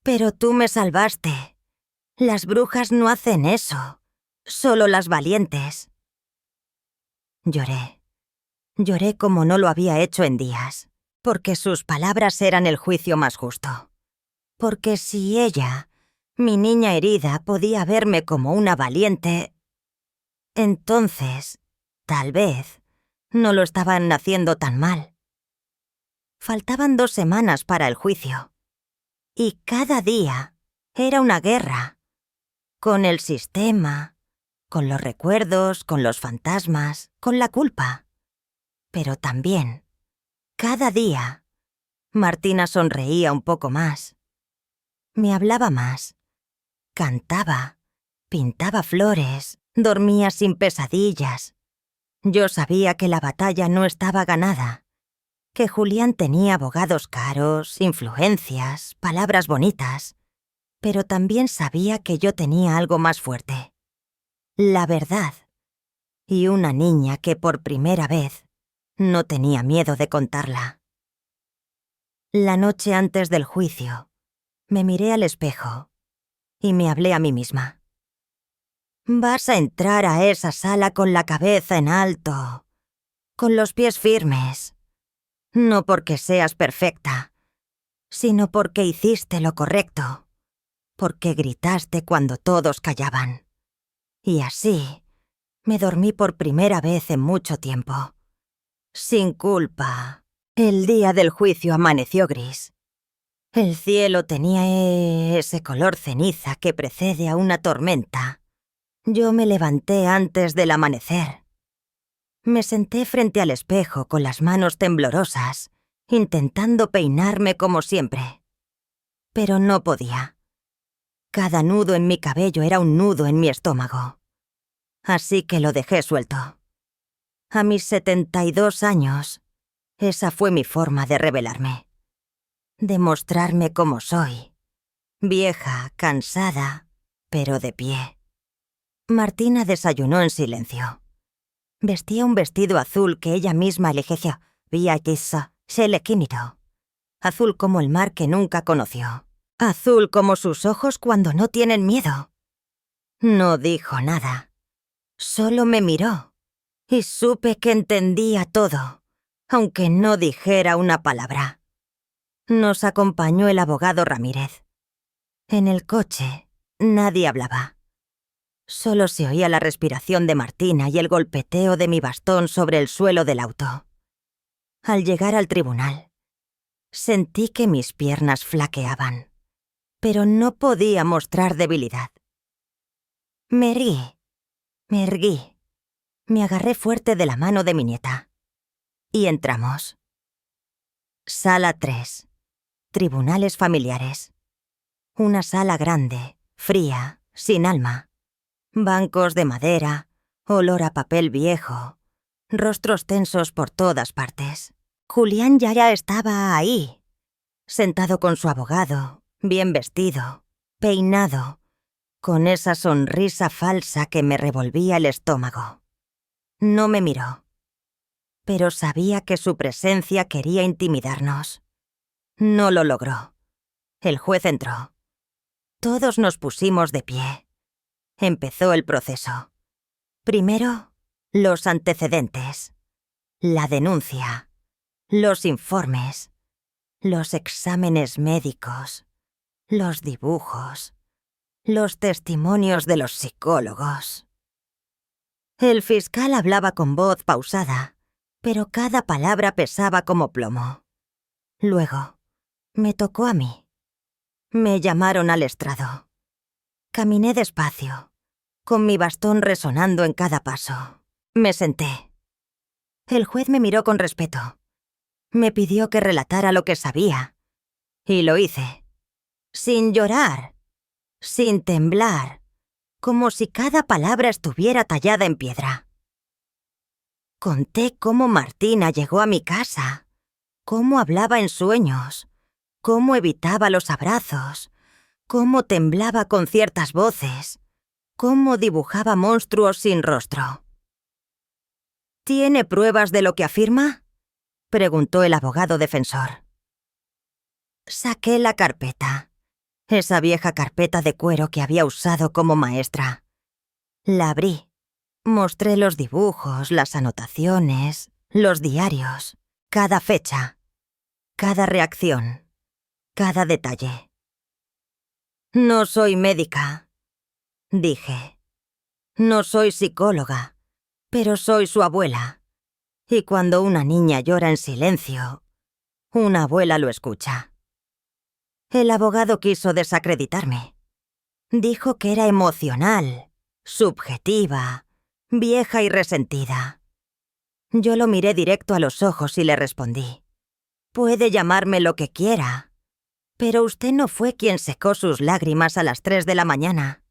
Pero tú me salvaste. Las brujas no hacen eso, solo las valientes. Lloré como no lo había hecho en días, porque sus palabras eran el juicio más justo. Porque si ella, mi niña herida, podía verme como una valiente, entonces, tal vez, no lo estaban haciendo tan mal. Faltaban 2 semanas para el juicio, y cada día era una guerra, con el sistema, con los recuerdos, con los fantasmas, con la culpa. Pero también, cada día, Martina sonreía un poco más. Me hablaba más. Cantaba, pintaba flores, dormía sin pesadillas. Yo sabía que la batalla no estaba ganada, que Julián tenía abogados caros, influencias, palabras bonitas, pero también sabía que yo tenía algo más fuerte. La verdad. Y una niña que por primera vez no tenía miedo de contarla. La noche antes del juicio, me miré al espejo y me hablé a mí misma. Vas a entrar a esa sala con la cabeza en alto, con los pies firmes, no porque seas perfecta, sino porque hiciste lo correcto, porque gritaste cuando todos callaban. Y así, me dormí por primera vez en mucho tiempo. Sin culpa. El día del juicio amaneció gris. El cielo tenía ese color ceniza que precede a una tormenta. Yo me levanté antes del amanecer. Me senté frente al espejo con las manos temblorosas, intentando peinarme como siempre. Pero no podía. Cada nudo en mi cabello era un nudo en mi estómago. Así que lo dejé suelto. A mis 72 años, esa fue mi forma de rebelarme. De mostrarme como soy. Vieja, cansada, pero de pie. Martina desayunó en silencio. Vestía un vestido azul que ella misma eligió, azul como el mar que nunca conoció. Azul como sus ojos cuando no tienen miedo. No dijo nada. Solo me miró. Y supe que entendía todo, aunque no dijera una palabra. Nos acompañó el abogado Ramírez. En el coche, nadie hablaba. Solo se oía la respiración de Martina y el golpeteo de mi bastón sobre el suelo del auto. Al llegar al tribunal, sentí que mis piernas flaqueaban, pero no podía mostrar debilidad. Me erguí. Me agarré fuerte de la mano de mi nieta. Y entramos. Sala 3. Tribunales familiares. Una sala grande, fría, sin alma. Bancos de madera, olor a papel viejo, rostros tensos por todas partes. Julián ya estaba ahí, sentado con su abogado, bien vestido, peinado, con esa sonrisa falsa que me revolvía el estómago. No me miró, pero sabía que su presencia quería intimidarnos. No lo logró. El juez entró. Todos nos pusimos de pie. Empezó el proceso. Primero, los antecedentes, la denuncia, los informes, los exámenes médicos, los dibujos, los testimonios de los psicólogos. El fiscal hablaba con voz pausada, pero cada palabra pesaba como plomo. Luego, me tocó a mí. Me llamaron al estrado. Caminé despacio, con mi bastón resonando en cada paso. Me senté. El juez me miró con respeto. Me pidió que relatara lo que sabía. Y lo hice. Sin llorar, sin temblar, como si cada palabra estuviera tallada en piedra. Conté cómo Martina llegó a mi casa, cómo hablaba en sueños, cómo evitaba los abrazos, cómo temblaba con ciertas voces, cómo dibujaba monstruos sin rostro. ¿Tiene pruebas de lo que afirma?, preguntó el abogado defensor. Saqué la carpeta, esa vieja carpeta de cuero que había usado como maestra. La abrí, mostré los dibujos, las anotaciones, los diarios, cada fecha, cada reacción, cada detalle. No soy médica, dije. No soy psicóloga, pero soy su abuela. Y cuando una niña llora en silencio, una abuela lo escucha. El abogado quiso desacreditarme. Dijo que era emocional, subjetiva, vieja y resentida. Yo lo miré directo a los ojos y le respondí: puede llamarme lo que quiera, pero usted no fue quien secó sus lágrimas a las 3 de la mañana.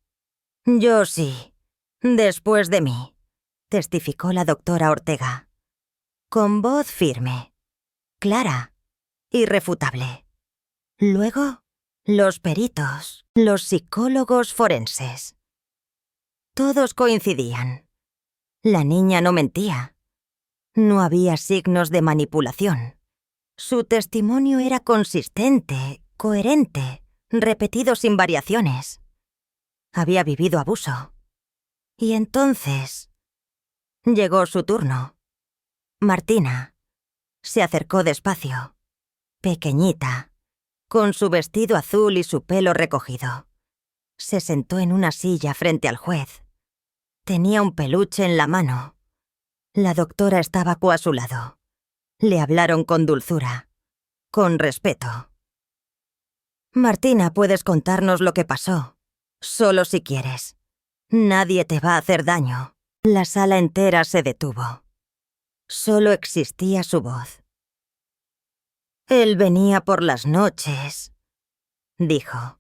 Yo sí, después de mí, testificó la doctora Ortega, con voz firme, clara, irrefutable. Luego, los peritos, los psicólogos forenses. Todos coincidían. La niña no mentía. No había signos de manipulación. Su testimonio era consistente, coherente, repetido sin variaciones. Había vivido abuso. Y entonces llegó su turno. Martina se acercó despacio, pequeñita, con su vestido azul y su pelo recogido. Se sentó en una silla frente al juez. Tenía un peluche en la mano. La doctora estaba a su lado. Le hablaron con dulzura, con respeto. Martina, puedes contarnos lo que pasó, solo si quieres. Nadie te va a hacer daño. La sala entera se detuvo. Solo existía su voz. Él venía por las noches, dijo.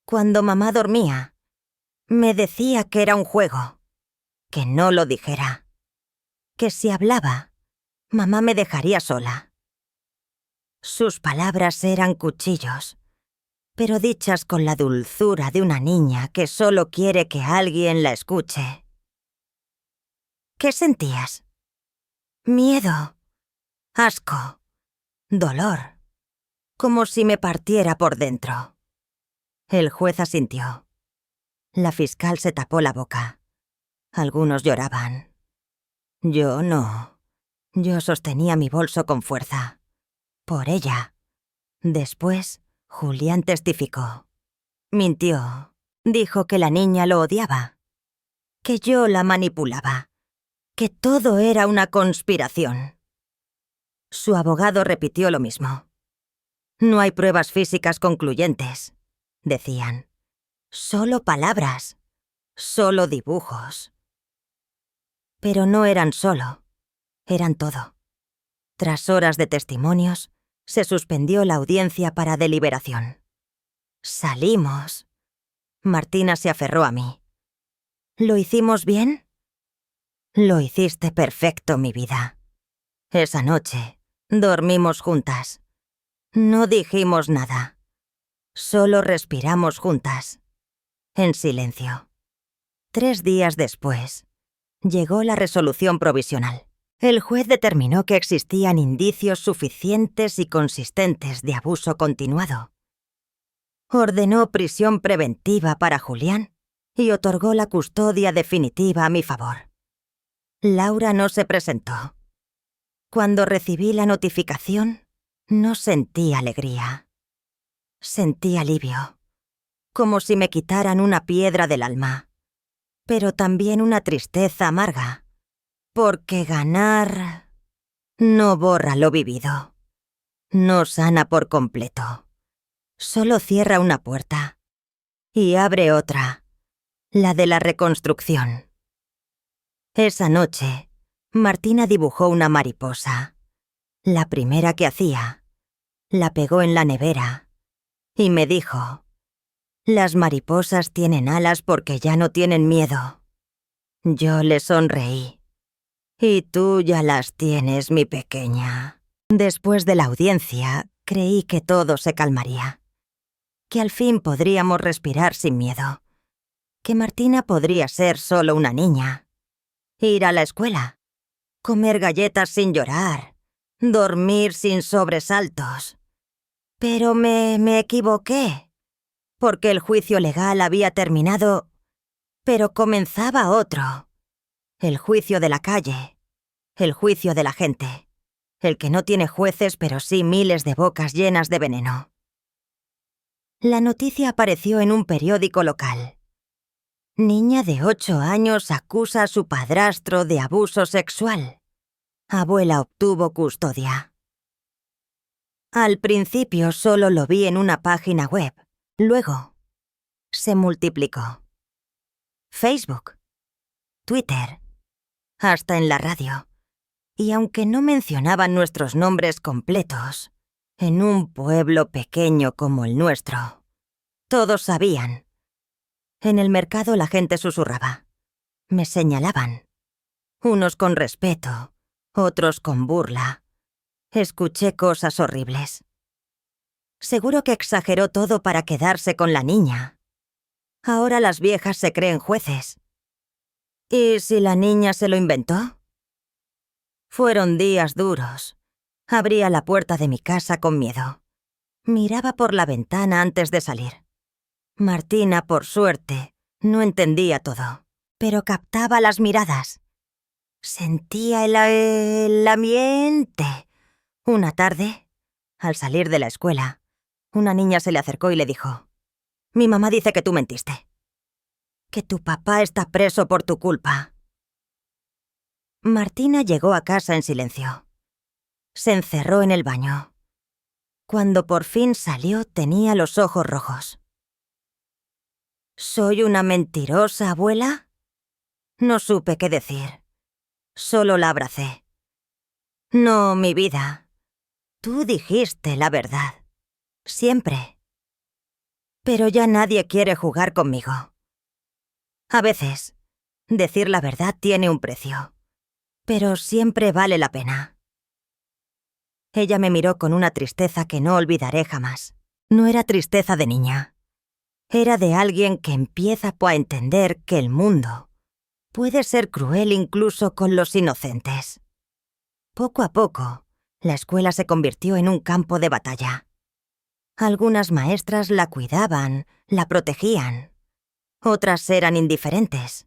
Cuando mamá dormía, me decía que era un juego, que no lo dijera, que si hablaba, mamá me dejaría sola. Sus palabras eran cuchillos, pero dichas con la dulzura de una niña que solo quiere que alguien la escuche. ¿Qué sentías? Miedo, asco, dolor, como si me partiera por dentro. El juez asintió. La fiscal se tapó la boca. Algunos lloraban. Yo no. Yo sostenía mi bolso con fuerza. Por ella. Después, Julián testificó. Mintió. Dijo que la niña lo odiaba. Que yo la manipulaba. Que todo era una conspiración. Su abogado repitió lo mismo. No hay pruebas físicas concluyentes, decían. Solo palabras. Solo dibujos. Pero no eran solo. Eran todo. Tras horas de testimonios, se suspendió la audiencia para deliberación. Salimos. Martina se aferró a mí. ¿Lo hicimos bien? Lo hiciste perfecto, mi vida. Esa noche, dormimos juntas. No dijimos nada. Solo respiramos juntas. En silencio. 3 días después, llegó la resolución provisional. El juez determinó que existían indicios suficientes y consistentes de abuso continuado. Ordenó prisión preventiva para Julián y otorgó la custodia definitiva a mi favor. Laura no se presentó. Cuando recibí la notificación, no sentí alegría. Sentí alivio, como si me quitaran una piedra del alma, pero también una tristeza amarga, porque ganar no borra lo vivido. No sana por completo. Solo cierra una puerta y abre otra, la de la reconstrucción. Esa noche, Martina dibujó una mariposa, la primera que hacía. La pegó en la nevera y me dijo: «Las mariposas tienen alas porque ya no tienen miedo». Yo le sonreí. «Y tú ya las tienes, mi pequeña». Después de la audiencia, creí que todo se calmaría, que al fin podríamos respirar sin miedo, que Martina podría ser solo una niña, ir a la escuela, comer galletas sin llorar, dormir sin sobresaltos. Pero me equivoqué, porque el juicio legal había terminado, pero comenzaba otro. El juicio de la calle, el juicio de la gente, el que no tiene jueces pero sí miles de bocas llenas de veneno. La noticia apareció en un periódico local. Niña de 8 años acusa a su padrastro de abuso sexual. Abuela obtuvo custodia. Al principio solo lo vi en una página web. Luego se multiplicó. Facebook, Twitter, hasta en la radio. Y aunque no mencionaban nuestros nombres completos, en un pueblo pequeño como el nuestro, todos sabían. En el mercado la gente susurraba. Me señalaban. Unos con respeto, otros con burla. Escuché cosas horribles. Seguro que exageró todo para quedarse con la niña. Ahora las viejas se creen jueces. ¿Y si la niña se lo inventó? Fueron días duros. Abría la puerta de mi casa con miedo. Miraba por la ventana antes de salir. Martina, por suerte, no entendía todo, pero captaba las miradas. Sentía el ambiente. Una tarde, al salir de la escuela, una niña se le acercó y le dijo: «Mi mamá dice que tú mentiste. Que tu papá está preso por tu culpa». Martina llegó a casa en silencio. Se encerró en el baño. Cuando por fin salió, tenía los ojos rojos. ¿Soy una mentirosa, abuela? No supe qué decir. Solo la abracé. «No, mi vida. Tú dijiste la verdad. Siempre. Pero ya nadie quiere jugar conmigo. A veces, decir la verdad tiene un precio, pero siempre vale la pena». Ella me miró con una tristeza que no olvidaré jamás. No era tristeza de niña. Era de alguien que empieza a entender que el mundo puede ser cruel incluso con los inocentes. Poco a poco, la escuela se convirtió en un campo de batalla. Algunas maestras la cuidaban, la protegían. Otras eran indiferentes.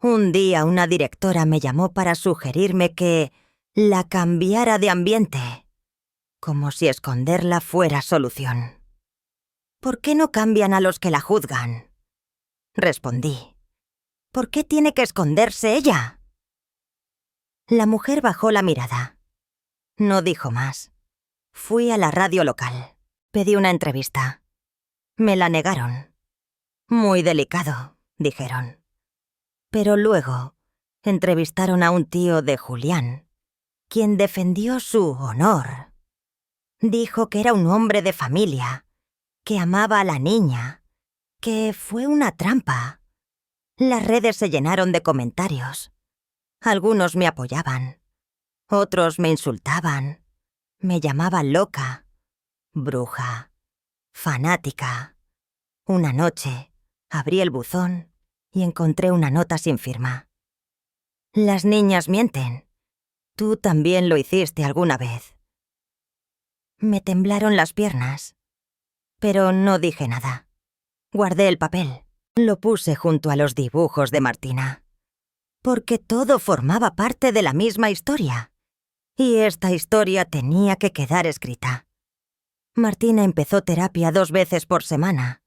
Un día una directora me llamó para sugerirme que la cambiara de ambiente, como si esconderla fuera solución. «¿Por qué no cambian a los que la juzgan?», respondí. «¿Por qué tiene que esconderse ella?». La mujer bajó la mirada. No dijo más. Fui a la radio local. Pedí una entrevista. Me la negaron. «Muy delicado», dijeron. Pero luego entrevistaron a un tío de Julián, quien defendió su honor. Dijo que era un hombre de familia, que amaba a la niña, que fue una trampa. Las redes se llenaron de comentarios. Algunos me apoyaban. Otros me insultaban. Me llamaban loca, bruja, fanática. Una noche, abrí el buzón y encontré una nota sin firma. «Las niñas mienten. Tú también lo hiciste alguna vez». Me temblaron las piernas, pero no dije nada. Guardé el papel. Lo puse junto a los dibujos de Martina. Porque todo formaba parte de la misma historia. Y esta historia tenía que quedar escrita. Martina empezó terapia 2 veces por semana.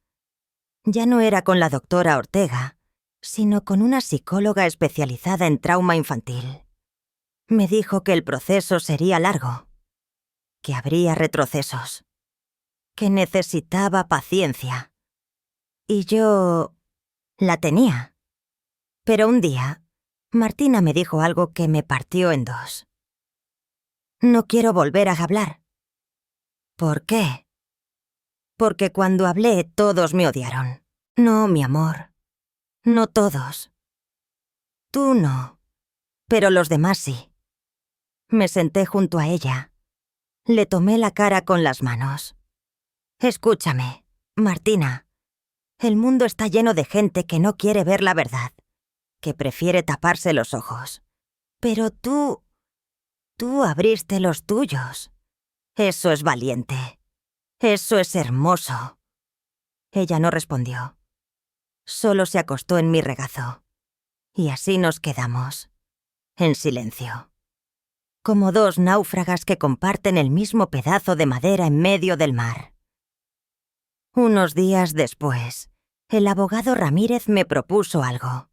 Ya no era con la doctora Ortega, sino con una psicóloga especializada en trauma infantil. Me dijo que el proceso sería largo. que habría retrocesos, que necesitaba paciencia. Y yo la tenía. Pero un día, Martina me dijo algo que me partió en dos. No quiero volver a hablar. ¿Por qué? Porque cuando hablé todos me odiaron. No, mi amor. No todos. Tú no. Pero los demás sí. Me senté junto a ella. Le tomé la cara con las manos. Escúchame, Martina. El mundo está lleno de gente que no quiere ver la verdad, que prefiere taparse los ojos. Pero tú abriste los tuyos. Eso es valiente. Eso es hermoso. Ella no respondió. Solo se acostó en mi regazo. Y así nos quedamos, en silencio. Como dos náufragas que comparten el mismo pedazo de madera en medio del mar. Unos días después, el abogado Ramírez me propuso algo.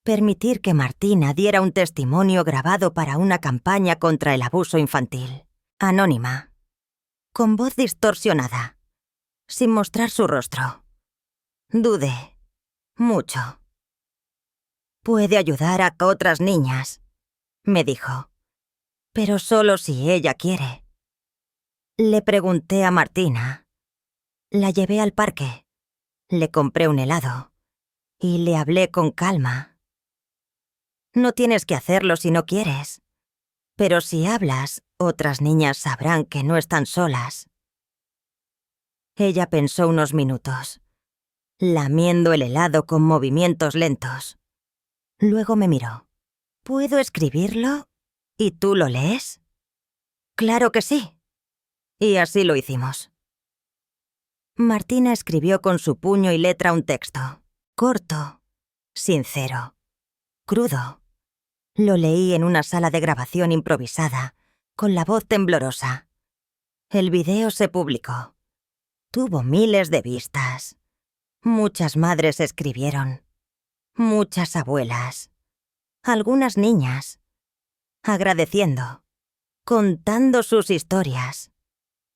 Permitir que Martina diera un testimonio grabado para una campaña contra el abuso infantil. Anónima. Con voz distorsionada. Sin mostrar su rostro. Dudé. Mucho. Puede ayudar a otras niñas, me dijo. Pero solo si ella quiere. Le pregunté a Martina. La llevé al parque. Le compré un helado. Y le hablé con calma. No tienes que hacerlo si no quieres. Pero si hablas, otras niñas sabrán que no están solas. Ella pensó unos minutos, lamiendo el helado con movimientos lentos. Luego me miró. ¿Puedo escribirlo? ¿Y tú lo lees? Claro que sí. Y así lo hicimos. Martina escribió con su puño y letra un texto. Corto, sincero, crudo. Lo leí en una sala de grabación improvisada, con la voz temblorosa. El video se publicó. Tuvo miles de vistas. Muchas madres escribieron. Muchas abuelas. Algunas niñas. Agradeciendo. Contando sus historias.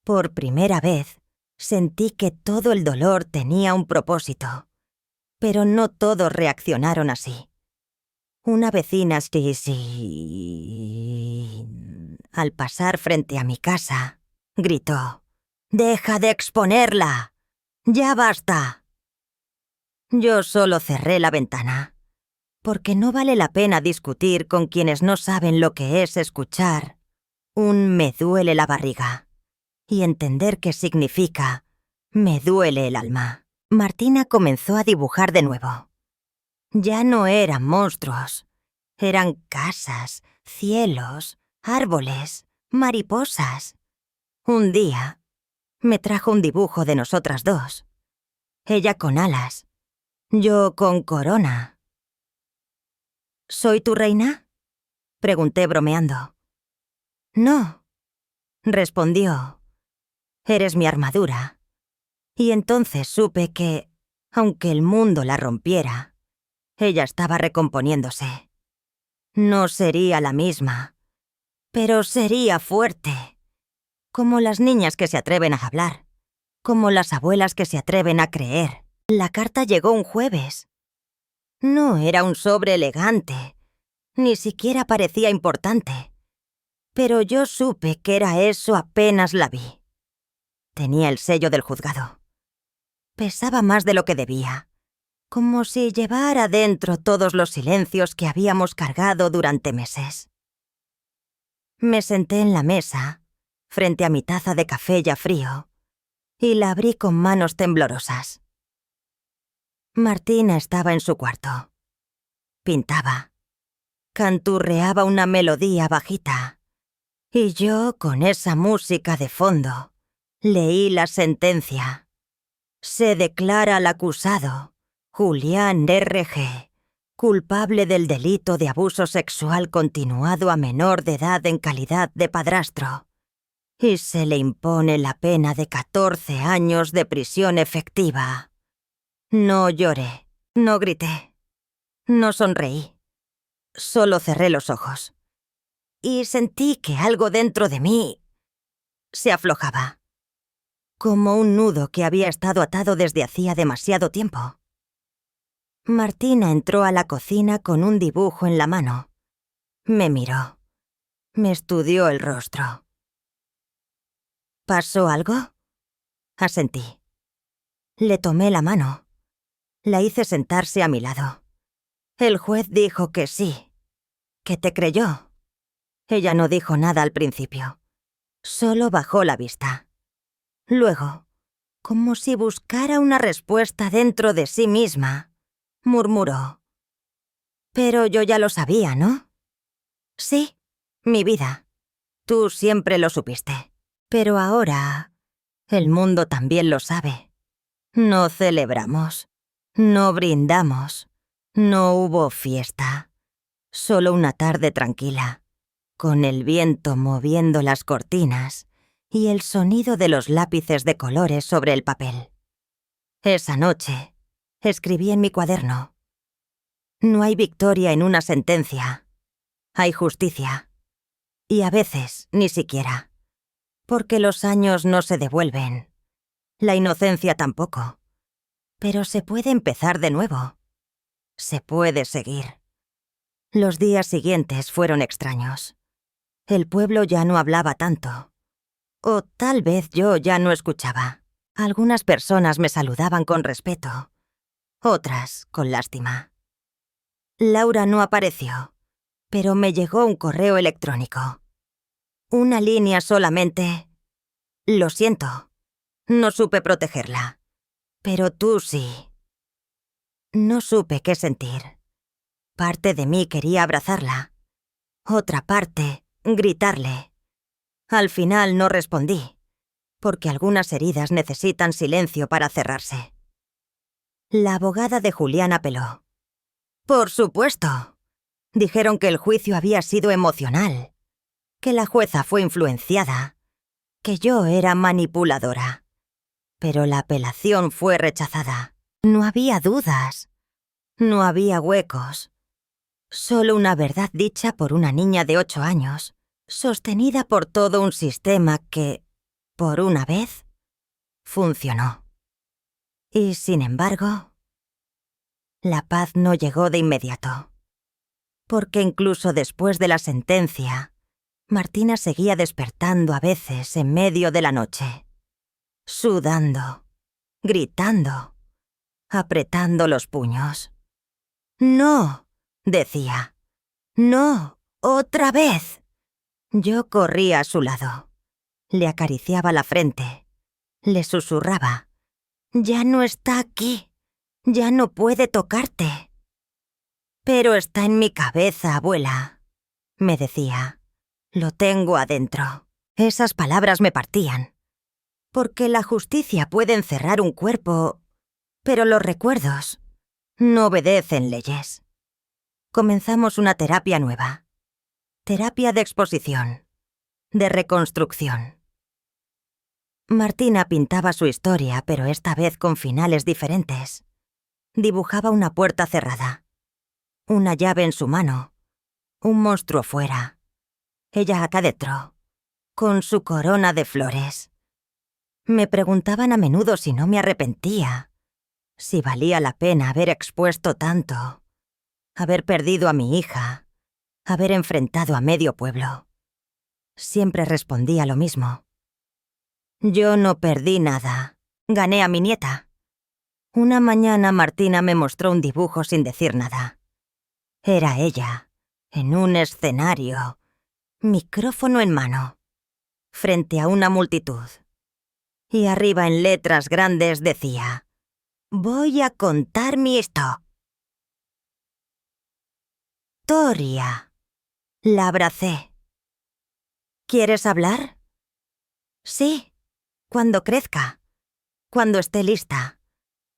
Por primera vez, sentí que todo el dolor tenía un propósito. Pero no todos reaccionaron así. Una vecina al pasar frente a mi casa, gritó: «¡Deja de exponerla! ¡Ya basta!». Yo solo cerré la ventana, porque no vale la pena discutir con quienes no saben lo que es escuchar un «me duele la barriga» y entender qué significa «me duele el alma». Martina comenzó a dibujar de nuevo. Ya no eran monstruos, eran casas, cielos, árboles, mariposas. Un día, me trajo un dibujo de nosotras dos. Ella con alas, yo con corona. ¿Soy tu reina?, pregunté bromeando. No, respondió. Eres mi armadura. Y entonces supe que, aunque el mundo la rompiera, ella estaba recomponiéndose. No sería la misma, pero sería fuerte. Como las niñas que se atreven a hablar, como las abuelas que se atreven a creer. La carta llegó un jueves. No era un sobre elegante, ni siquiera parecía importante. Pero yo supe que era eso apenas la vi. Tenía el sello del juzgado. Pesaba más de lo que debía, como si llevara dentro todos los silencios que habíamos cargado durante meses. Me senté en la mesa, frente a mi taza de café ya frío, y la abrí con manos temblorosas. Martina estaba en su cuarto. Pintaba. Canturreaba una melodía bajita. Y yo, con esa música de fondo, leí la sentencia. Se declara al acusado, Julián R.G., culpable del delito de abuso sexual continuado a menor de edad en calidad de padrastro, y se le impone la pena de 14 años de prisión efectiva. No lloré, no grité, no sonreí. Solo cerré los ojos. Y sentí que algo dentro de mí se aflojaba, como un nudo que había estado atado desde hacía demasiado tiempo. Martina entró a la cocina con un dibujo en la mano. Me miró. Me estudió el rostro. ¿Pasó algo? Asentí. Le tomé la mano. La hice sentarse a mi lado. El juez dijo que sí, que te creyó. Ella no dijo nada al principio. Solo bajó la vista. Luego, como si buscara una respuesta dentro de sí misma, murmuró. Pero yo ya lo sabía, ¿no? Sí, mi vida. Tú siempre lo supiste. Pero ahora, el mundo también lo sabe. No celebramos. No brindamos. No hubo fiesta. Solo una tarde tranquila, con el viento moviendo las cortinas y el sonido de los lápices de colores sobre el papel. Esa noche, escribí en mi cuaderno: no hay victoria en una sentencia. Hay justicia. Y a veces ni siquiera. Porque los años no se devuelven. La inocencia tampoco. Pero se puede empezar de nuevo. Se puede seguir. Los días siguientes fueron extraños. El pueblo ya no hablaba tanto. O tal vez yo ya no escuchaba. Algunas personas me saludaban con respeto. Otras con lástima. Laura no apareció, pero me llegó un correo electrónico. Una línea solamente. Lo siento. No supe protegerla. Pero tú sí. No supe qué sentir. Parte de mí quería abrazarla. Otra parte, gritarle. Al final no respondí, porque algunas heridas necesitan silencio para cerrarse. La abogada de Julián apeló. Por supuesto. Dijeron que el juicio había sido emocional, que la jueza fue influenciada, que yo era manipuladora. Pero la apelación fue rechazada. No había dudas. No había huecos. Solo una verdad dicha por una niña de 8 años, sostenida por todo un sistema que, por una vez, funcionó. Y, sin embargo, la paz no llegó de inmediato. Porque incluso después de la sentencia, Martina seguía despertando a veces en medio de la noche, sudando, gritando, apretando los puños. «No», decía. «No, otra vez». Yo corría a su lado. Le acariciaba la frente. Le susurraba. «Ya no está aquí. Ya no puede tocarte». «Pero está en mi cabeza, abuela», me decía. «Lo tengo adentro». Esas palabras me partían. Porque la justicia puede encerrar un cuerpo, pero los recuerdos no obedecen leyes. Comenzamos una terapia nueva. Terapia de exposición. De reconstrucción. Martina pintaba su historia, pero esta vez con finales diferentes. Dibujaba una puerta cerrada. Una llave en su mano. Un monstruo fuera. Ella acá dentro. Con su corona de flores. Me preguntaban a menudo si no me arrepentía. Si valía la pena haber expuesto tanto. Haber perdido a mi hija. Haber enfrentado a medio pueblo. Siempre respondía lo mismo. Yo no perdí nada. Gané a mi nieta. Una mañana Martina me mostró un dibujo sin decir nada. Era ella, en un escenario, micrófono en mano, frente a una multitud. Y arriba en letras grandes decía: «Voy a contar mi historia». La abracé. «¿Quieres hablar?» «Sí, cuando crezca, cuando esté lista,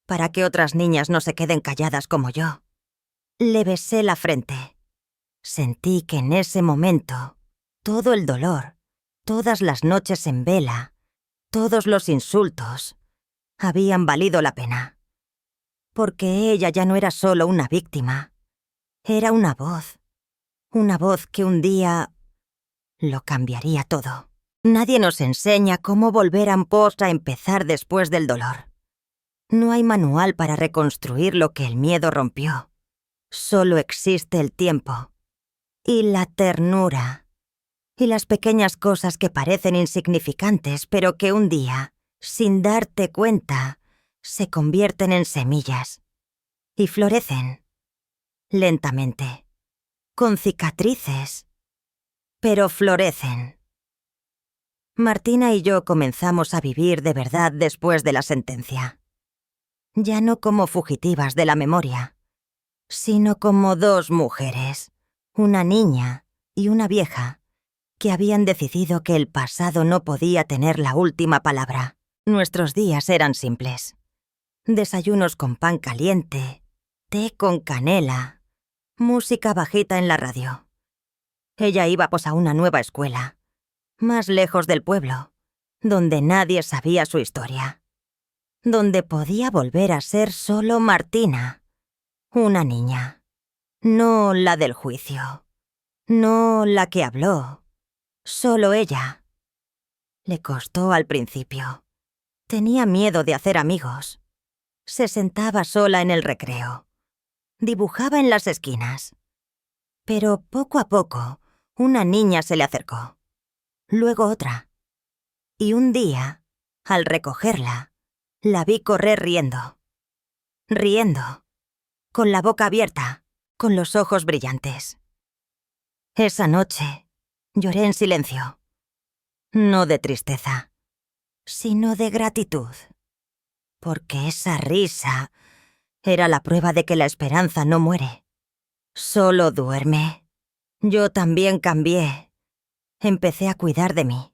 para que otras niñas no se queden calladas como yo». Le besé la frente. Sentí que en ese momento, todo el dolor, todas las noches en vela, todos los insultos, habían valido la pena. Porque ella ya no era solo una víctima, era una voz que un día lo cambiaría todo. Nadie nos enseña cómo volver en pos a empezar después del dolor. No hay manual para reconstruir lo que el miedo rompió. Solo existe el tiempo. Y la ternura. Y las pequeñas cosas que parecen insignificantes, pero que un día, sin darte cuenta, se convierten en semillas. Y florecen. Lentamente. Con cicatrices. Pero florecen. Martina y yo comenzamos a vivir de verdad después de la sentencia. Ya no como fugitivas de la memoria, sino como dos mujeres, una niña y una vieja, que habían decidido que el pasado no podía tener la última palabra. Nuestros días eran simples. Desayunos con pan caliente, té con canela, música bajita en la radio. Ella iba pues a una nueva escuela, más lejos del pueblo, donde nadie sabía su historia, donde podía volver a ser solo Martina, una niña, no la del juicio, no la que habló, solo ella. Le costó al principio. Tenía miedo de hacer amigos. Se sentaba sola en el recreo. Dibujaba en las esquinas. Pero poco a poco, una niña se le acercó. Luego otra. Y un día, al recogerla, la vi correr riendo. Riendo. Con la boca abierta, con los ojos brillantes. Esa noche, lloré en silencio. No de tristeza, sino de gratitud. Porque esa risa era la prueba de que la esperanza no muere. Solo duerme. Yo también cambié. Empecé a cuidar de mí.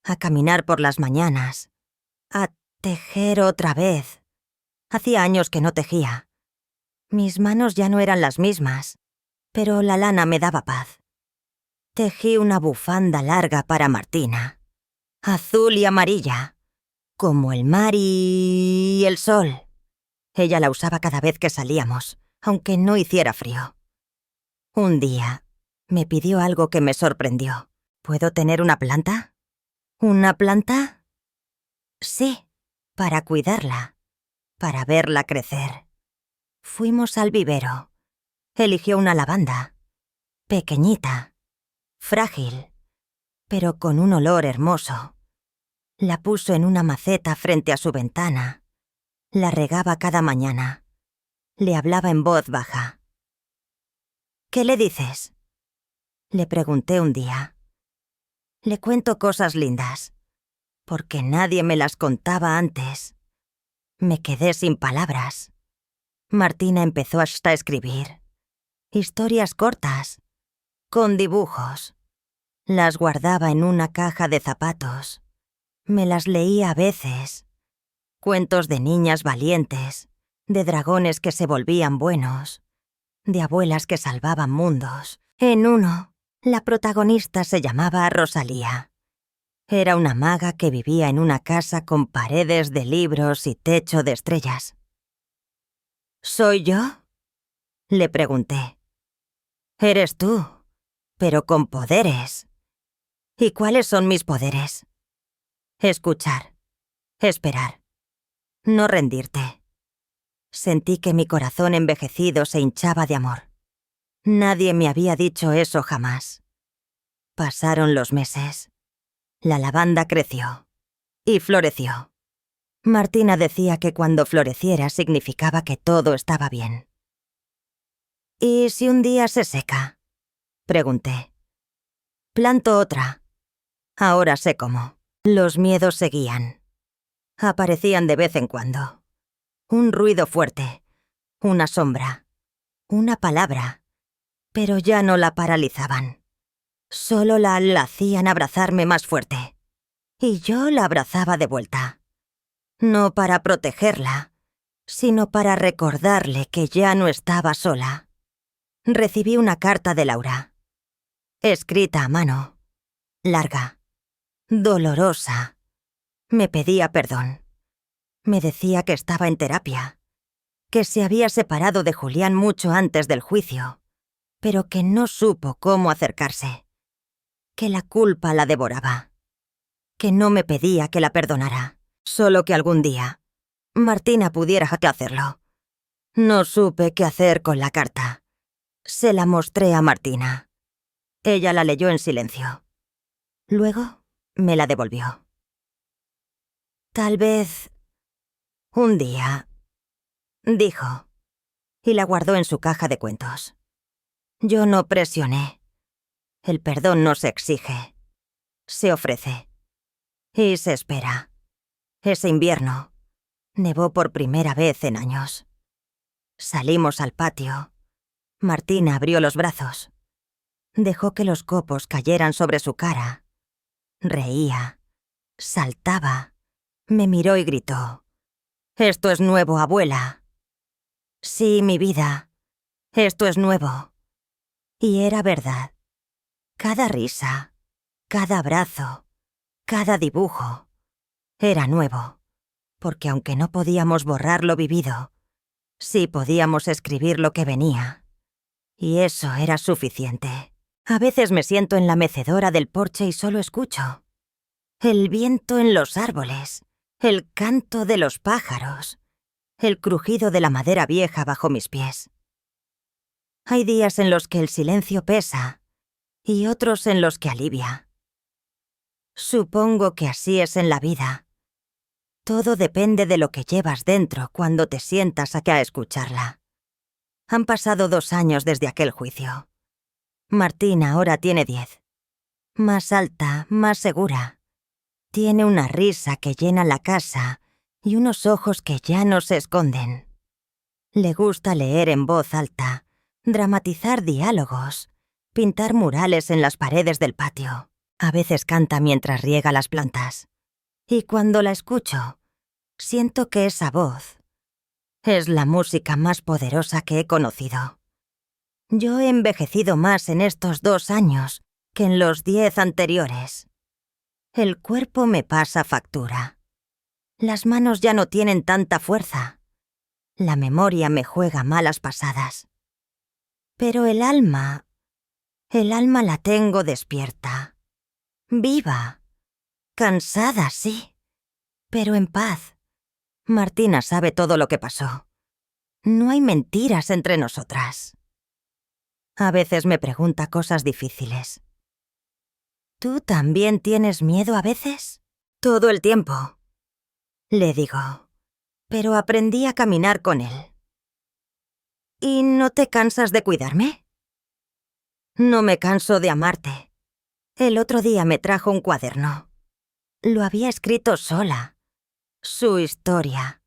A caminar por las mañanas, a tejer otra vez. Hacía años que no tejía. Mis manos ya no eran las mismas, pero la lana me daba paz. Tejí una bufanda larga para Martina, azul y amarilla, como el mar y el sol. Ella la usaba cada vez que salíamos, aunque no hiciera frío. Un día, me pidió algo que me sorprendió. ¿Puedo tener una planta? ¿Una planta? Sí, para cuidarla, para verla crecer. Fuimos al vivero. Eligió una lavanda, pequeñita, frágil, pero con un olor hermoso. La puso en una maceta frente a su ventana. La regaba cada mañana. Le hablaba en voz baja. ¿Qué le dices? Le pregunté un día. Le cuento cosas lindas, porque nadie me las contaba antes. Me quedé sin palabras. Martina empezó hasta a escribir. Historias cortas, con dibujos. Las guardaba en una caja de zapatos. Me las leía a veces. Cuentos de niñas valientes, de dragones que se volvían buenos, de abuelas que salvaban mundos. En uno, la protagonista se llamaba Rosalía. Era una maga que vivía en una casa con paredes de libros y techo de estrellas. ¿Soy yo? Le pregunté. Eres tú, pero con poderes. ¿Y cuáles son mis poderes? Escuchar, esperar, no rendirte. Sentí que mi corazón envejecido se hinchaba de amor. Nadie me había dicho eso jamás. Pasaron los meses. La lavanda creció y floreció. Martina decía que cuando floreciera significaba que todo estaba bien. ¿Y si un día se seca? Pregunté. Planto otra. Ahora sé cómo. Los miedos seguían. Aparecían de vez en cuando. Un ruido fuerte, una sombra, una palabra, pero ya no la paralizaban. Solo la hacían abrazarme más fuerte. Y yo la abrazaba de vuelta. No para protegerla, sino para recordarle que ya no estaba sola. Recibí una carta de Laura, escrita a mano, larga, dolorosa. Me pedía perdón. Me decía que estaba en terapia, que se había separado de Julián mucho antes del juicio, pero que no supo cómo acercarse, que la culpa la devoraba. que no me pedía que la perdonara, solo que algún día Martina pudiera hacerlo. No supe qué hacer con la carta. Se la mostré a Martina. Ella la leyó en silencio. Luego me la devolvió. Tal vez un día, dijo, y la guardó en su caja de cuentos. Yo no presioné. El perdón no se exige, se ofrece. Y se espera. Ese invierno, nevó por primera vez en años. Salimos al patio. Martina abrió los brazos. Dejó que los copos cayeran sobre su cara. Reía. Saltaba. Me miró y gritó. «Esto es nuevo, abuela». «Sí, mi vida. Esto es nuevo». Y era verdad. Cada risa, cada abrazo, cada dibujo era nuevo, porque aunque no podíamos borrar lo vivido, sí podíamos escribir lo que venía. Y eso era suficiente. A veces me siento en la mecedora del porche y solo escucho el viento en los árboles, el canto de los pájaros, el crujido de la madera vieja bajo mis pies. Hay días en los que el silencio pesa y otros en los que alivia. Supongo que así es en la vida. Todo depende de lo que llevas dentro cuando te sientas aquí a escucharla. Han pasado 2 años desde aquel juicio. Martina ahora tiene 10. Más alta, más segura. Tiene una risa que llena la casa y unos ojos que ya no se esconden. Le gusta leer en voz alta, dramatizar diálogos, pintar murales en las paredes del patio. A veces canta mientras riega las plantas. Y cuando la escucho, siento que esa voz es la música más poderosa que he conocido. Yo he envejecido más en estos 2 años que en los 10 anteriores. El cuerpo me pasa factura. Las manos ya no tienen tanta fuerza. La memoria me juega malas pasadas. Pero el alma la tengo despierta. Viva. Cansada, sí. Pero en paz. Martina sabe todo lo que pasó. No hay mentiras entre nosotras. A veces me pregunta cosas difíciles. ¿Tú también tienes miedo a veces? Todo el tiempo. Le digo. Pero aprendí a caminar con él. ¿Y no te cansas de cuidarme? No me canso de amarte. El otro día me trajo un cuaderno. Lo había escrito sola. Su historia.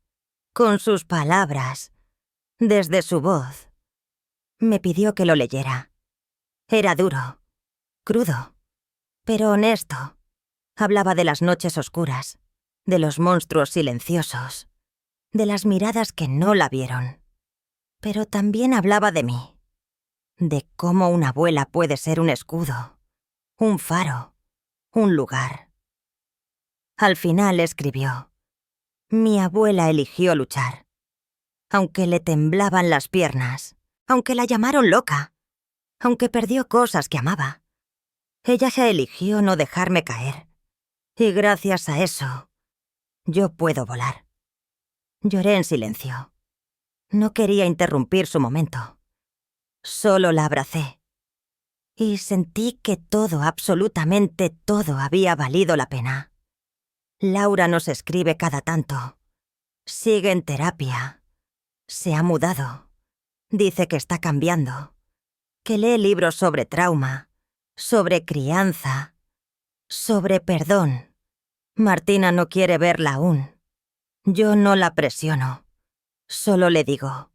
Con sus palabras. Desde su voz. Me pidió que lo leyera. Era duro. Crudo. Pero honesto. Hablaba de las noches oscuras. De los monstruos silenciosos. De las miradas que no la vieron. Pero también hablaba de mí. De cómo una abuela puede ser un escudo. Un faro. Un lugar. Al final escribió. Mi abuela eligió luchar. Aunque le temblaban las piernas. Aunque la llamaron loca. Aunque perdió cosas que amaba. Ella se eligió no dejarme caer. Y gracias a eso, yo puedo volar. Lloré en silencio. No quería interrumpir su momento. Solo la abracé. Y sentí que todo, absolutamente todo, había valido la pena. Laura nos escribe cada tanto. Sigue en terapia. Se ha mudado. Dice que está cambiando. Que lee libros sobre trauma, sobre crianza, sobre perdón. Martina no quiere verla aún. Yo no la presiono. Solo le digo,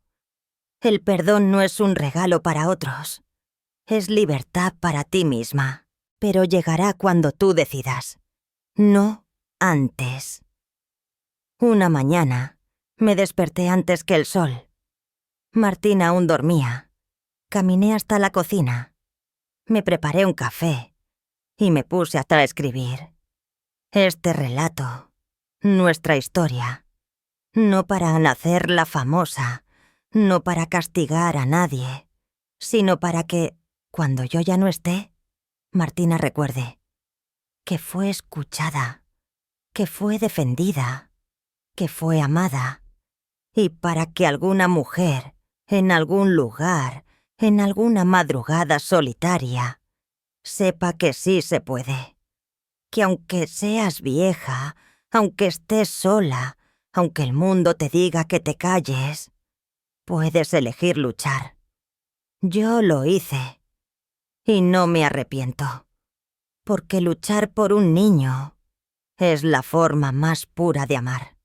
el perdón no es un regalo para otros. Es libertad para ti misma. Pero llegará cuando tú decidas. No antes. Una mañana, me desperté antes que el sol. Martina aún dormía. Caminé hasta la cocina. Me preparé un café y me puse a escribir. Este relato, nuestra historia, no para hacerla famosa, no para castigar a nadie, sino para que, cuando yo ya no esté, Martina recuerde que fue escuchada. que fue defendida, que fue amada, y para que alguna mujer, en algún lugar, en alguna madrugada solitaria, sepa que sí se puede, que aunque seas vieja, aunque estés sola, aunque el mundo te diga que te calles, puedes elegir luchar. Yo lo hice, y no me arrepiento, porque luchar por un niño es la forma más pura de amar.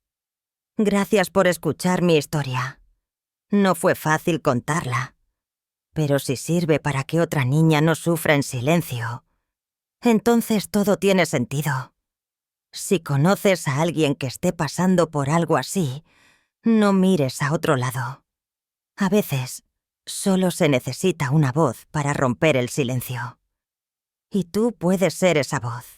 Gracias por escuchar mi historia. No fue fácil contarla, pero si sirve para que otra niña no sufra en silencio, entonces todo tiene sentido. Si conoces a alguien que esté pasando por algo así, no mires a otro lado. A veces, solo se necesita una voz para romper el silencio. Y tú puedes ser esa voz.